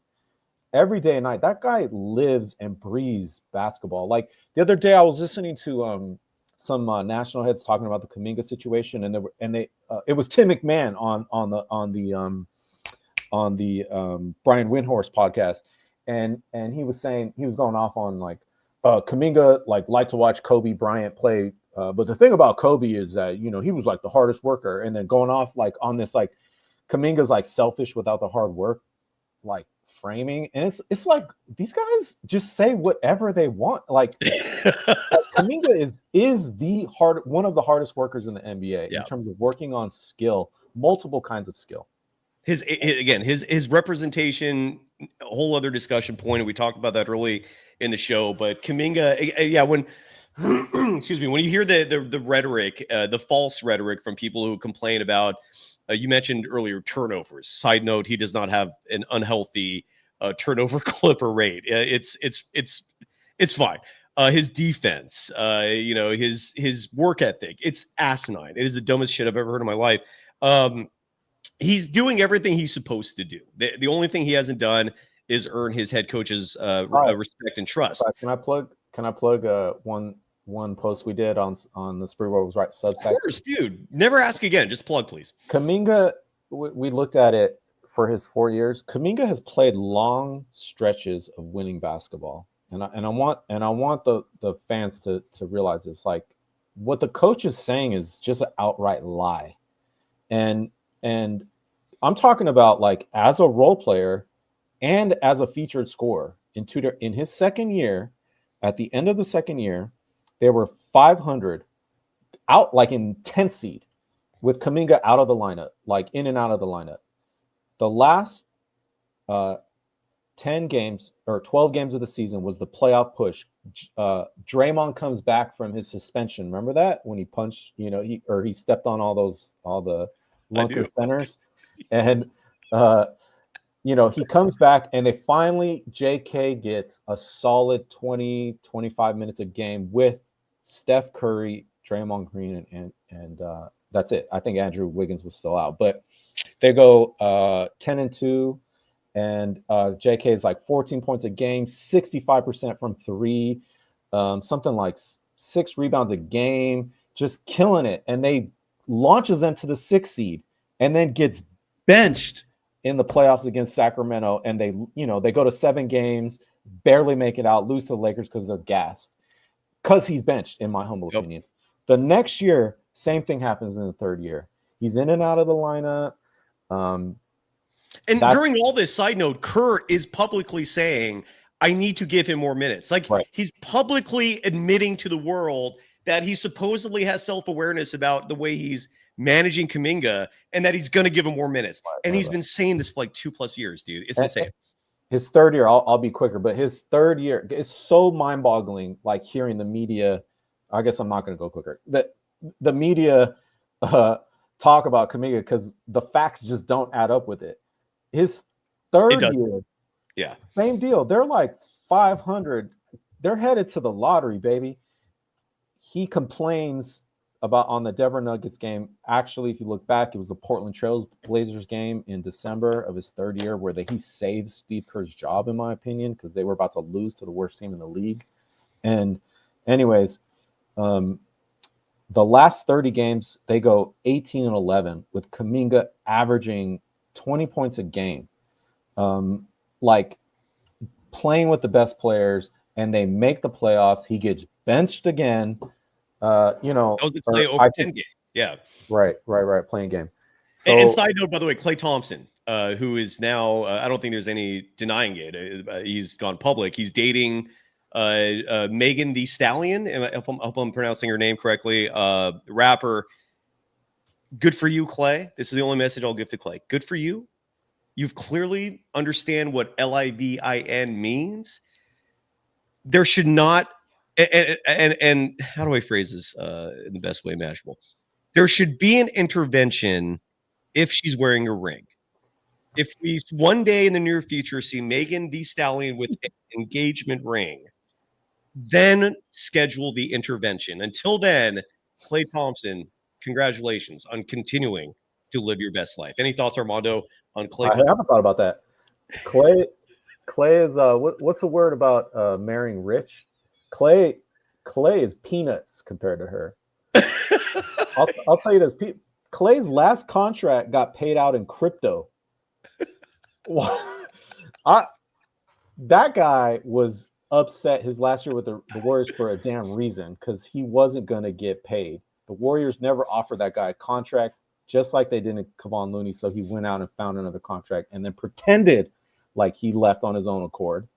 [SPEAKER 4] every day and night. That guy lives and breathes basketball. Like the other day, I was listening to some national heads talking about the Kaminga situation, and it was Tim McMahon on the Brian Windhorst podcast, and he was saying, he was going off on like Kaminga liked to watch Kobe Bryant play, but the thing about Kobe is that he was like the hardest worker, and then going off like on this like Kaminga's like selfish without the hard work like framing, and it's like these guys just say whatever they want. Like Kaminga is one of the hardest workers in the NBA in terms of working on skill, multiple kinds of skill.
[SPEAKER 1] His representation, a whole other discussion point, and we talked about that early in the show. But Kaminga, when excuse me, when you hear the rhetoric, the false rhetoric from people who complain about, you mentioned earlier turnovers. Side note: he does not have an unhealthy turnover clipper rate. It's fine. His defense, his work ethic, it's asinine. It is the dumbest shit I've ever heard in my life. He's doing everything he's supposed to do. The only thing he hasn't done is earn his head coach's respect and trust.
[SPEAKER 4] Can I plug one post we did on the Sprewell Was Right Substack?
[SPEAKER 1] Of course, dude. Never ask again. Just plug, please.
[SPEAKER 4] Kaminga, we looked at it for his 4 years. Kaminga has played long stretches of winning basketball, and I want the fans to realize this. Like, what the coach is saying is just an outright lie, and I'm talking about like as a role player and as a featured scorer in his second year. At the end of the second year, they were 500 out, like in 10th seed, with Kaminga out of the lineup, like in and out of the lineup. The last 10 games or 12 games of the season was the playoff push. Draymond comes back from his suspension. Remember that when he punched, he stepped on all the lunker centers, and he comes back, and they finally, JK gets a solid 20-25 minutes a game with Steph Curry, Draymond Green, and that's it. I think Andrew Wiggins was still out, but they go 10-2, and JK is like 14 points a game, 65% from three, something like 6 rebounds a game, just killing it. And they launches them to the 6th seed, and then gets benched in the playoffs against Sacramento. And they go to 7 games, barely make it out, lose to the Lakers because they're gassed. Because he's benched, in my humble opinion. The next year, same thing happens in the third year. He's in and out of the lineup.
[SPEAKER 1] And during all this, side note, Kerr is publicly saying, I need to give him more minutes. Like, he's publicly admitting to the world that he supposedly has self-awareness about the way he's managing Kaminga and that he's going to give him more minutes. And he's been saying this for like 2+ years, dude. It's insane.
[SPEAKER 4] His third year, I'll be quicker, but his third year, it's so mind-boggling, like hearing the media. I guess I'm not going to go quicker. The media talk about Kaminga because the facts just don't add up with it. His third year, same deal. They're like 500. They're headed to the lottery, baby. He complains about on the Denver Nuggets game. Actually, if you look back, it was the Portland Trail Blazers game in December of his third year where he saved Steve Kerr's job, in my opinion, because they were about to lose to the worst team in the league. And anyways, the last 30 games, they go 18-11 with Kaminga averaging 20 points a game, like playing with the best players, and they make the playoffs. He gets benched again. That was the Klay over 10 game. Yeah. Right. Playing game. So,
[SPEAKER 1] and side note, by the way, Klay Thompson, who is now, I don't think there's any denying it. He's gone public. He's dating Megan Thee Stallion. I hope I'm pronouncing her name correctly. Rapper. Good for you, Klay. This is the only message I'll give to Klay. Good for you. You've clearly understand what LIVIN means. There should not, and how do I phrase this in the best way imaginable? There should be an intervention if she's wearing a ring. If we one day in the near future see Megan Thee Stallion with an engagement ring, then schedule the intervention. Until then, Klay Thompson, congratulations on continuing to live your best life. Any thoughts, Armando, on Klay?
[SPEAKER 4] I haven't thought about that. Klay is what's the word about marrying rich? Klay is peanuts compared to her. I'll tell you this: Klay's last contract got paid out in crypto. that guy was upset his last year with the Warriors for a damn reason, because he wasn't going to get paid. The Warriors never offered that guy a contract, just like they didn't Kevon Looney. So he went out and found another contract and then pretended like he left on his own accord.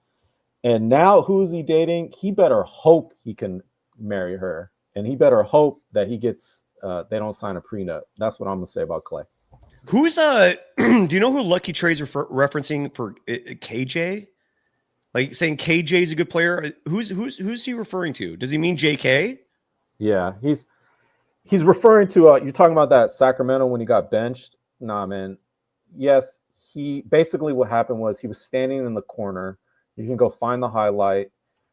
[SPEAKER 4] And now who's he dating? He better hope he can marry her. And he better hope that he gets, they don't sign a prenup. That's what I'm going to say about Clay.
[SPEAKER 1] Who's, do you know who Lucky Trey's referencing for KJ? Like saying KJ is a good player. Who's he referring to? Does he mean JK?
[SPEAKER 4] Yeah, he's referring to you're talking about that Sacramento when he got benched. Nah, man. Yes, he basically what happened was he was standing in the corner. You can go find the highlight.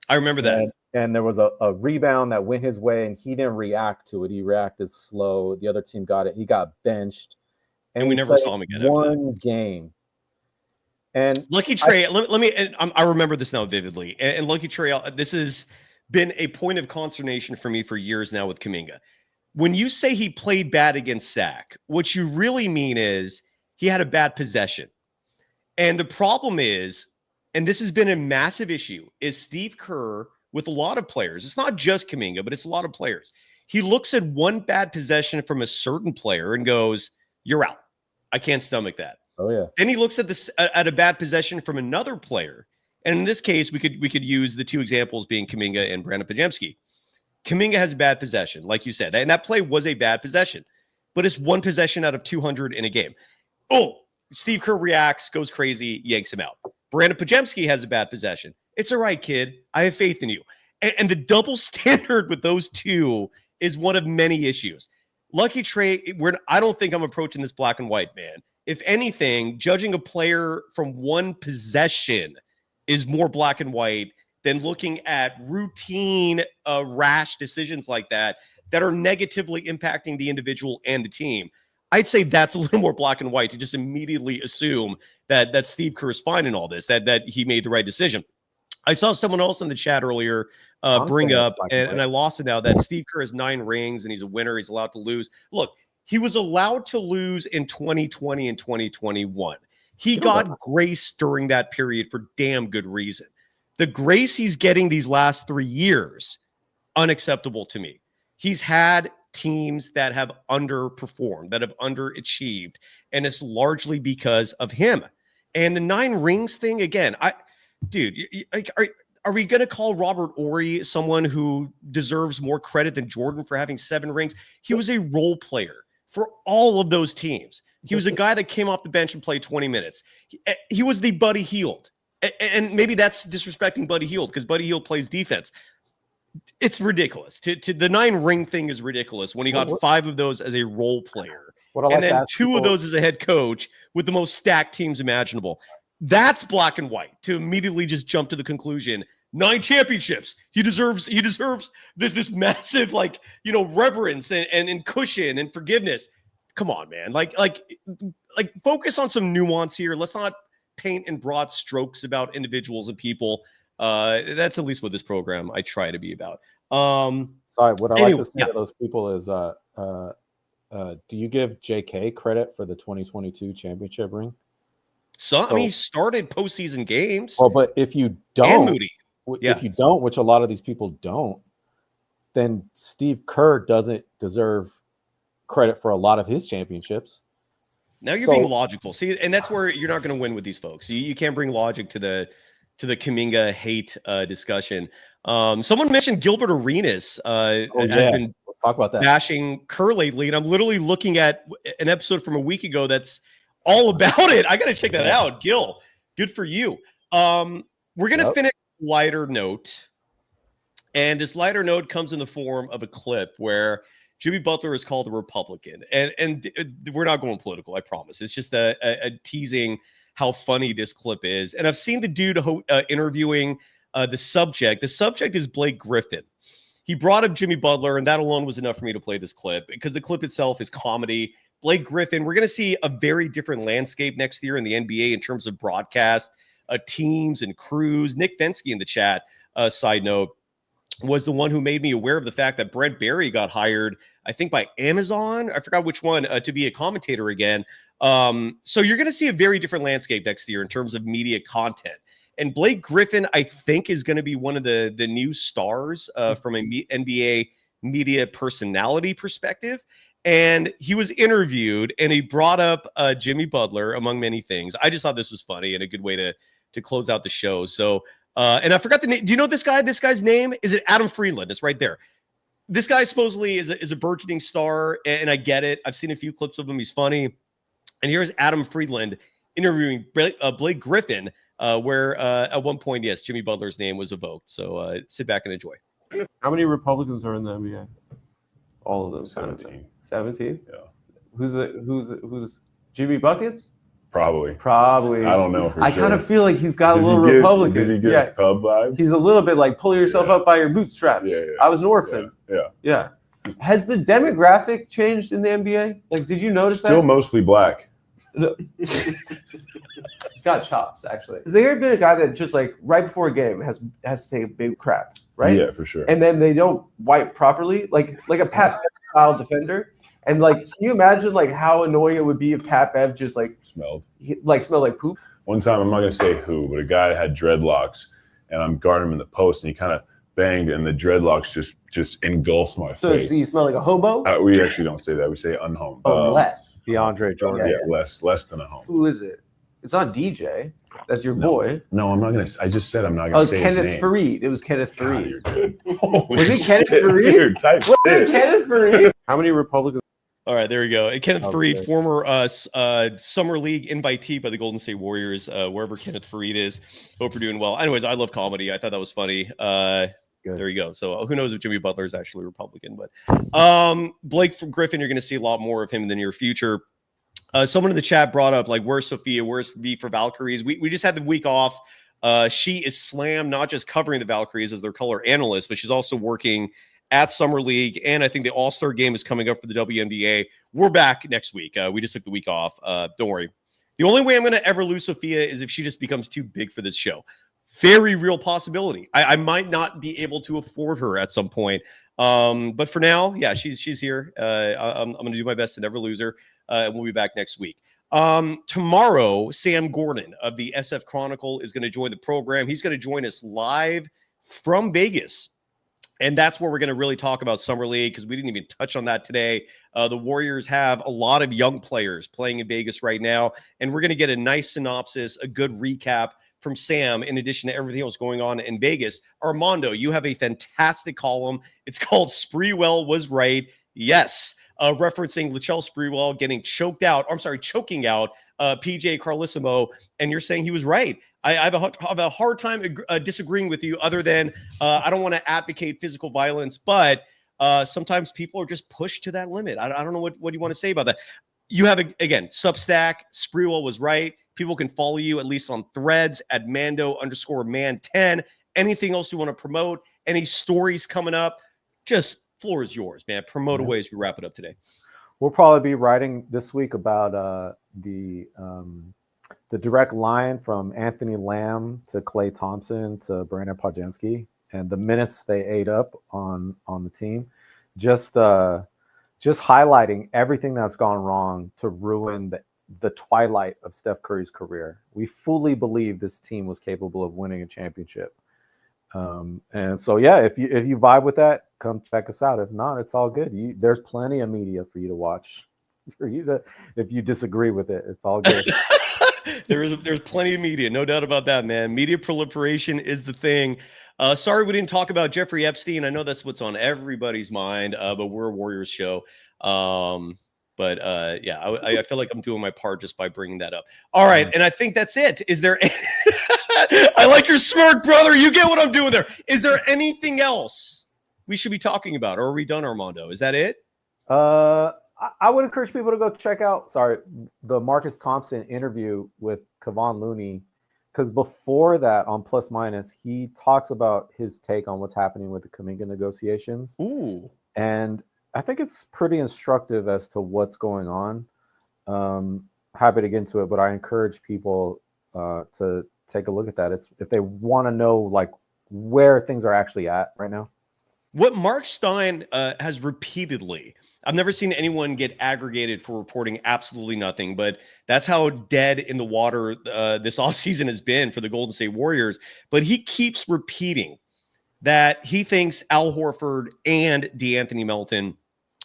[SPEAKER 1] I remember that.
[SPEAKER 4] And there was a rebound that went his way, and he didn't react to it. He reacted slow. The other team got it. He got benched,
[SPEAKER 1] and we never saw him again.
[SPEAKER 4] One game. And
[SPEAKER 1] Lucky Trey, let me. I remember this now vividly. And Lucky Trey, this has been a point of consternation for me for years now with Kaminga. When you say he played bad against Sac, what you really mean is he had a bad possession. And the problem is, and this has been a massive issue, is Steve Kerr with a lot of players. It's not just Kaminga, but it's a lot of players. He looks at one bad possession from a certain player and goes, "You're out. I can't stomach that."
[SPEAKER 4] Oh yeah.
[SPEAKER 1] Then he looks at this at a bad possession from another player, and in this case, we could use the two examples being Kaminga and Brandon Podziemski. Kaminga has a bad possession, like you said, and that play was a bad possession, but it's one possession out of 200 in a game. Oh, Steve Kerr reacts, goes crazy, yanks him out. Brandon Podziemski has a bad possession. It's all right, kid. I have faith in you. And the double standard with those two is one of many issues. Lucky Trey, I don't think I'm approaching this black and white, man. If anything, judging a player from one possession is more black and white than looking at routine, rash decisions like that are negatively impacting the individual and the team. I'd say that's a little more black and white to just immediately assume that Steve Kerr is fine in all this, that he made the right decision. I saw someone else in the chat earlier bring up, and I lost it now, that Steve Kerr has 9 rings and he's a winner. He's allowed to lose. Look, he was allowed to lose in 2020 and 2021. He got grace during that period for damn good reason. The grace he's getting these last 3 years, unacceptable to me. He's had teams that have underperformed, that have underachieved, and it's largely because of him. And the 9 rings thing, again, are we going to call Robert Horry someone who deserves more credit than Jordan for having 7 rings? He was a role player for all of those teams. He was a guy that came off the bench and played 20 minutes. He was the Buddy Hield. And maybe that's disrespecting Buddy Hield because Buddy Hield plays defense. It's ridiculous. The 9 ring thing is ridiculous when he got 5 of those as a role player. And then 2 of those as a head coach with the most stacked teams imaginable. That's black and white to immediately just jump to the conclusion. 9 championships. He deserves this massive reverence and cushion and forgiveness. Come on, man. Like focus on some nuance here. Let's not paint in broad strokes about individuals and people. That's at least what this program I try to be about.
[SPEAKER 4] Sorry, what I like to say to those people is do you give JK credit for the 2022 championship ring?
[SPEAKER 1] I mean, he started postseason games.
[SPEAKER 4] Well, but if you don't,
[SPEAKER 1] and Moody.
[SPEAKER 4] If you don't, which a lot of these people don't, then Steve Kerr doesn't deserve credit for a lot of his championships.
[SPEAKER 1] Now you're being logical. See, and that's where you're not going to win with these folks. You can't bring logic to the Kaminga hate discussion. Someone mentioned Gilbert Arenas has been
[SPEAKER 4] Let's talk about that.
[SPEAKER 1] bashing Kerr lately, and I'm literally looking at an episode from a week ago that's all about it. I got to check that out. Gil, good for you. We're going to finish lighter note, and this lighter note comes in the form of a clip where Jimmy Butler is called a Republican, and we're not going political, I promise. It's just a teasing how funny this clip is. And I've seen the dude interviewing the subject. The subject is Blake Griffin. He brought up Jimmy Butler, and that alone was enough for me to play this clip because the clip itself is comedy. Blake Griffin, we're going to see a very different landscape next year in the NBA in terms of broadcast, teams and crews. Nick Fensky in the chat, side note, was the one who made me aware of the fact that Brent Barry got hired, I think by Amazon. I forgot which one, to be a commentator again. So you're going to see a very different landscape next year in terms of media content. And Blake Griffin, I think, is going to be one of the new stars from a NBA media personality perspective. And he was interviewed, and he brought up Jimmy Butler, among many things. I just thought this was funny and a good way to close out the show. So, and I forgot the name. Do you know this guy? This guy's name? Is it Adam Friedland? It's right there. This guy supposedly is a burgeoning star, and I get it. I've seen a few clips of him. He's funny. And here's Adam Friedland interviewing Blake Griffin, where at one point, yes, Jimmy Butler's name was evoked. So sit back and enjoy.
[SPEAKER 14] How many Republicans are in the NBA? All of them.
[SPEAKER 15] 17.
[SPEAKER 14] 17?
[SPEAKER 15] Yeah.
[SPEAKER 14] Who's Jimmy Buckets?
[SPEAKER 15] Probably.
[SPEAKER 14] I
[SPEAKER 15] don't know for
[SPEAKER 14] I
[SPEAKER 15] sure.
[SPEAKER 14] kind of feel like he's got a little Republican.
[SPEAKER 15] Does he get pub vibes?
[SPEAKER 14] He's a little bit like pull yourself up by your bootstraps.
[SPEAKER 15] Yeah.
[SPEAKER 14] I was an orphan.
[SPEAKER 15] Yeah.
[SPEAKER 14] Has the demographic changed in the NBA? Like, did you notice
[SPEAKER 15] Still
[SPEAKER 14] that?
[SPEAKER 15] mostly black.
[SPEAKER 14] He's got chops, actually. Has there been a guy that just like right before a game has to take a big crap, right?
[SPEAKER 15] Yeah, for sure.
[SPEAKER 14] And then they don't wipe properly, like a Pat style defender. And like, can you imagine like how annoying it would be if Pat Bev just like smelled like poop?
[SPEAKER 15] One time, I'm not gonna say who, but a guy had dreadlocks, and I'm guarding him in the post, and he kind of banged, and the dreadlocks just engulfed my face.
[SPEAKER 14] So you smell like a hobo?
[SPEAKER 15] We actually don't say that. We say unhome.
[SPEAKER 14] Less.
[SPEAKER 4] DeAndre Jordan.
[SPEAKER 15] Yeah, less than a home.
[SPEAKER 14] Who is it? It's not DJ. That's your boy.
[SPEAKER 15] No, I'm not gonna. I just said I'm not gonna say his name.
[SPEAKER 14] Kenneth Faried. It was Kenneth Faried.
[SPEAKER 15] You're good.
[SPEAKER 14] Was it Kenneth Faried?
[SPEAKER 15] Dude, type
[SPEAKER 14] Was it
[SPEAKER 15] shit.
[SPEAKER 14] Kenneth Faried? How many Republicans?
[SPEAKER 1] All right, there we go. And Kenneth Faried, former Summer League invitee by the Golden State Warriors, wherever Kenneth Faried is. Hope you're doing well. Anyways, I love comedy. I thought that was funny. There you go. So who knows if Jimmy Butler is actually Republican. But Blake Griffin, you're going to see a lot more of him in the near future. Someone in the chat brought up, like, where's Sophia? Where's V for Valkyries? We just had the week off. She is slammed, not just covering the Valkyries as their color analyst, but she's also working at Summer League, and I think the All-Star game is coming up for the WNBA. We're back next week. We just took the week off. Don't worry. The only way I'm going to ever lose Sophia is if she just becomes too big for this show. Very real possibility. I might not be able to afford her at some point. But for now, yeah, she's here. I'm going to do my best to never lose her. We'll be back next week. Tomorrow, Sam Gordon of the SF Chronicle is going to join the program. He's going to join us live from Vegas. And that's where we're going to really talk about Summer League, because we didn't even touch on that today. The Warriors have a lot of young players playing in Vegas right now, and we're going to get a nice synopsis, a good recap from Sam, in addition to everything else going on in Vegas. Armando, you have a fantastic column. It's called Sprewell Was Right. Yes, referencing Latrell Sprewell getting choking out PJ Carlissimo, and you're saying he was right. I have a hard time disagreeing with you, other than I don't want to advocate physical violence, but sometimes people are just pushed to that limit. I don't know what you want to say about that. You have, again, Substack, Sprewell Was Right. People can follow you at least on Threads at Mando_man10. Anything else you want to promote? Any stories coming up? Just floor is yours, man. Promote away as we wrap it up today.
[SPEAKER 4] We'll probably be writing this week about the direct line from Anthony Lamb to Klay Thompson to Brandon Podjanski, and the minutes they ate up on the team. Just highlighting everything that's gone wrong to ruin the twilight of Steph Curry's career. We fully believe this team was capable of winning a championship. And so, yeah, if you vibe with that, come check us out. If not, it's all good. There's plenty of media for you to watch. If you disagree with it, it's all good.
[SPEAKER 1] There's plenty of media, no doubt about that, man. Media proliferation is the thing. Sorry we didn't talk about Jeffrey Epstein. I know that's what's on everybody's mind, but we're a Warriors show. But I feel like I'm doing my part just by bringing that up. All right, and I think that's it. Is there? I like your smirk, brother. You get what I'm doing there. Is there anything else we should be talking about, or are we done, Armando? Is that it?
[SPEAKER 4] I would encourage people to go check out, the Marcus Thompson interview with Kevon Looney, because before that, on Plus Minus, he talks about his take on what's happening with the Kaminga negotiations.
[SPEAKER 1] Ooh.
[SPEAKER 4] And I think it's pretty instructive as to what's going on. Happy to get into it, but I encourage people to take a look at that. It's if they want to know like where things are actually at right now.
[SPEAKER 1] what Mark Stein has repeatedly, I've never seen anyone get aggregated for reporting absolutely nothing, but that's how dead in the water this offseason has been for the Golden State Warriors. But he keeps repeating that he thinks Al Horford and DeAnthony Melton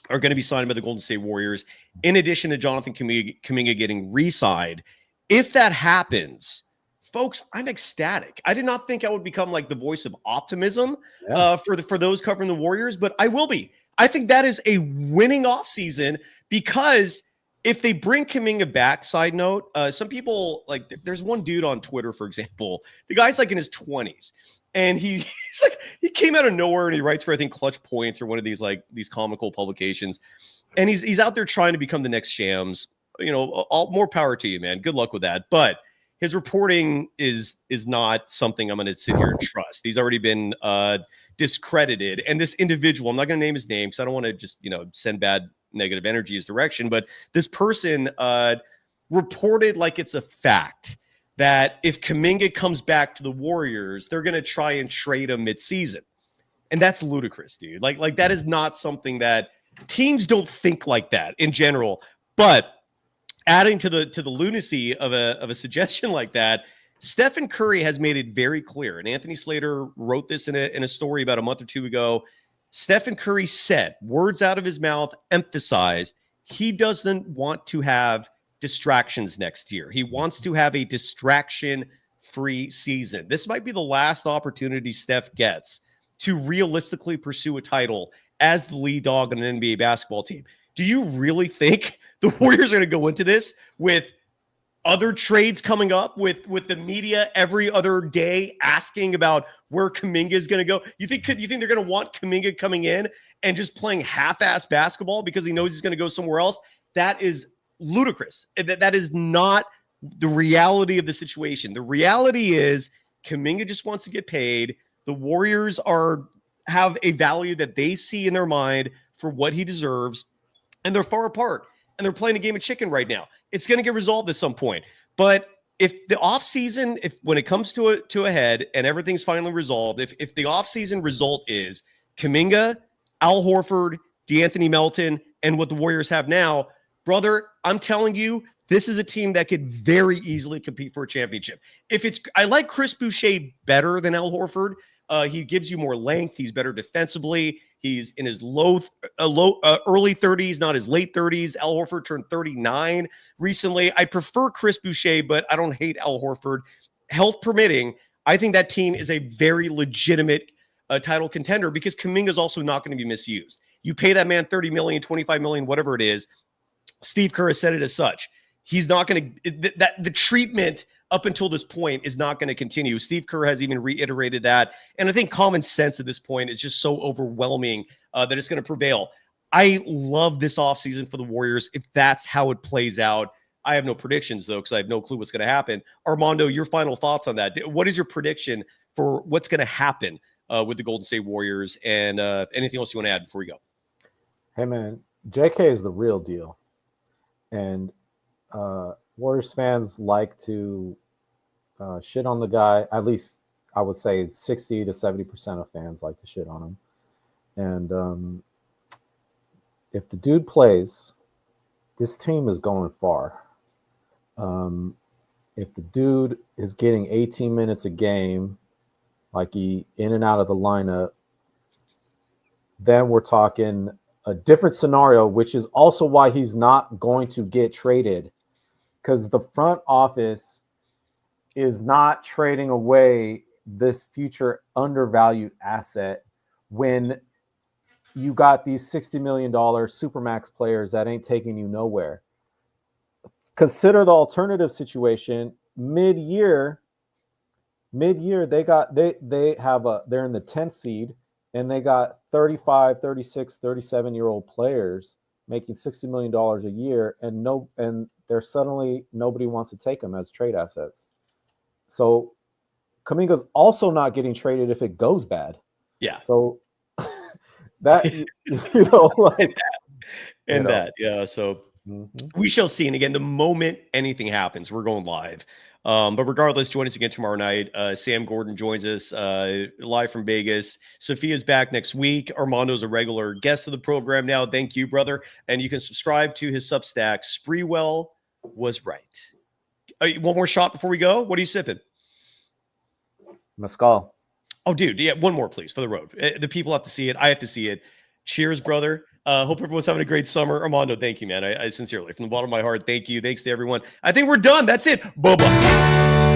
[SPEAKER 1] are going to be signed by the Golden State Warriors, in addition to Jonathan Kaminga getting re-signed. If that happens, folks, I'm ecstatic. I did not think I would become like the voice of optimism for those covering the Warriors, but I will be. I think that is a winning offseason, because if they bring Kaminga back, side note, some people, like, there's one dude on Twitter, for example, the guy's like in his 20s, and he's like, he came out of nowhere, and he writes for, I think, Clutch Points or one of these comical publications, and he's out there trying to become the next Shams. You know, all more power to you, man. Good luck with that. But his reporting is not something I'm going to sit here and trust. He's already been discredited. And this individual, I'm not going to name his name because I don't want to just, send bad negative energy his direction. But this person reported like it's a fact that if Kaminga comes back to the Warriors, they're going to try and trade him midseason. And that's ludicrous, dude. Like that is not something that teams don't think like that in general. But adding to the lunacy of a suggestion like that, Stephen Curry has made it very clear, and Anthony Slater wrote this in a story about a month or two ago. Stephen Curry said, words out of his mouth, emphasized, he doesn't want to have distractions next year. He wants to have a distraction-free season. This might be the last opportunity Steph gets to realistically pursue a title as the lead dog on an NBA basketball team. Do you really think the Warriors are going to go into this with other trades coming up, with the media every other day asking about where Kaminga is going to go? You think they're going to want Kaminga coming in and just playing half-ass basketball because he knows he's going to go somewhere else? That is ludicrous. That is not the reality of the situation. The reality is Kaminga just wants to get paid. The Warriors have a value that they see in their mind for what he deserves, and they're far apart, and they're playing a game of chicken right now. It's going to get resolved at some point. But if the offseason, when it comes to a head and everything's finally resolved, if the offseason result is Kaminga, Al Horford, DeAnthony Melton, and what the Warriors have now, brother, I'm telling you, this is a team that could very easily compete for a championship. I like Chris Boucher better than Al Horford. He gives you more length. He's better defensively. He's in his early 30s, not his late 30s. Al Horford turned 39 recently. I prefer Chris Boucher, but I don't hate Al Horford. Health permitting, I think that team is a very legitimate title contender, because Kaminga is also not going to be misused. You pay that man $30 million, $25 million, whatever it is. Steve Kerr has said it as such. He's not going to the treatment up until this point is not going to continue. Steve Kerr has even reiterated that. And I think common sense at this point is just so overwhelming that it's going to prevail. I love this offseason for the Warriors if that's how it plays out. I have no predictions, though, because I have no clue what's going to happen. Armando, your final thoughts on that. What is your prediction for what's going to happen with the Golden State Warriors, and anything else you want to add before we go?
[SPEAKER 4] Hey, man, JK is the real deal. And Warriors fans like to shit on the guy. At least I would say 60 to 70% of fans like to shit on him. And if the dude plays, this team is going far. If the dude is getting 18 minutes a game, like he in and out of the lineup, then we're talking a different scenario, which is also why he's not going to get traded, because the front office is not trading away this future undervalued asset when you got these $60 million Supermax players that ain't taking you nowhere. Consider the alternative situation. Mid-year they're in the 10th seed, and they got 35, 36, 37-year-old players making $60 million a year, and they're suddenly nobody wants to take them as trade assets. So Kaminga's also not getting traded if it goes bad.
[SPEAKER 1] Yeah.
[SPEAKER 4] So that
[SPEAKER 1] yeah. So We shall see. And again, the moment anything happens, we're going live. But regardless, join us again tomorrow night. Sam Gordon joins us live from Vegas. Sophia's back next week. Armando's a regular guest of the program now. Thank you, brother. And you can subscribe to his Substack. Sprewell Was Right. One more shot before we go. What are you sipping?
[SPEAKER 4] Mescal.
[SPEAKER 1] Oh, dude. Yeah, one more, please, for the road. The people have to see it. I have to see it. Cheers, brother. Hope everyone's having a great summer. Armando, thank you, man. I sincerely, from the bottom of my heart, thank you. Thanks to everyone. I think we're done. That's it. Bye-bye.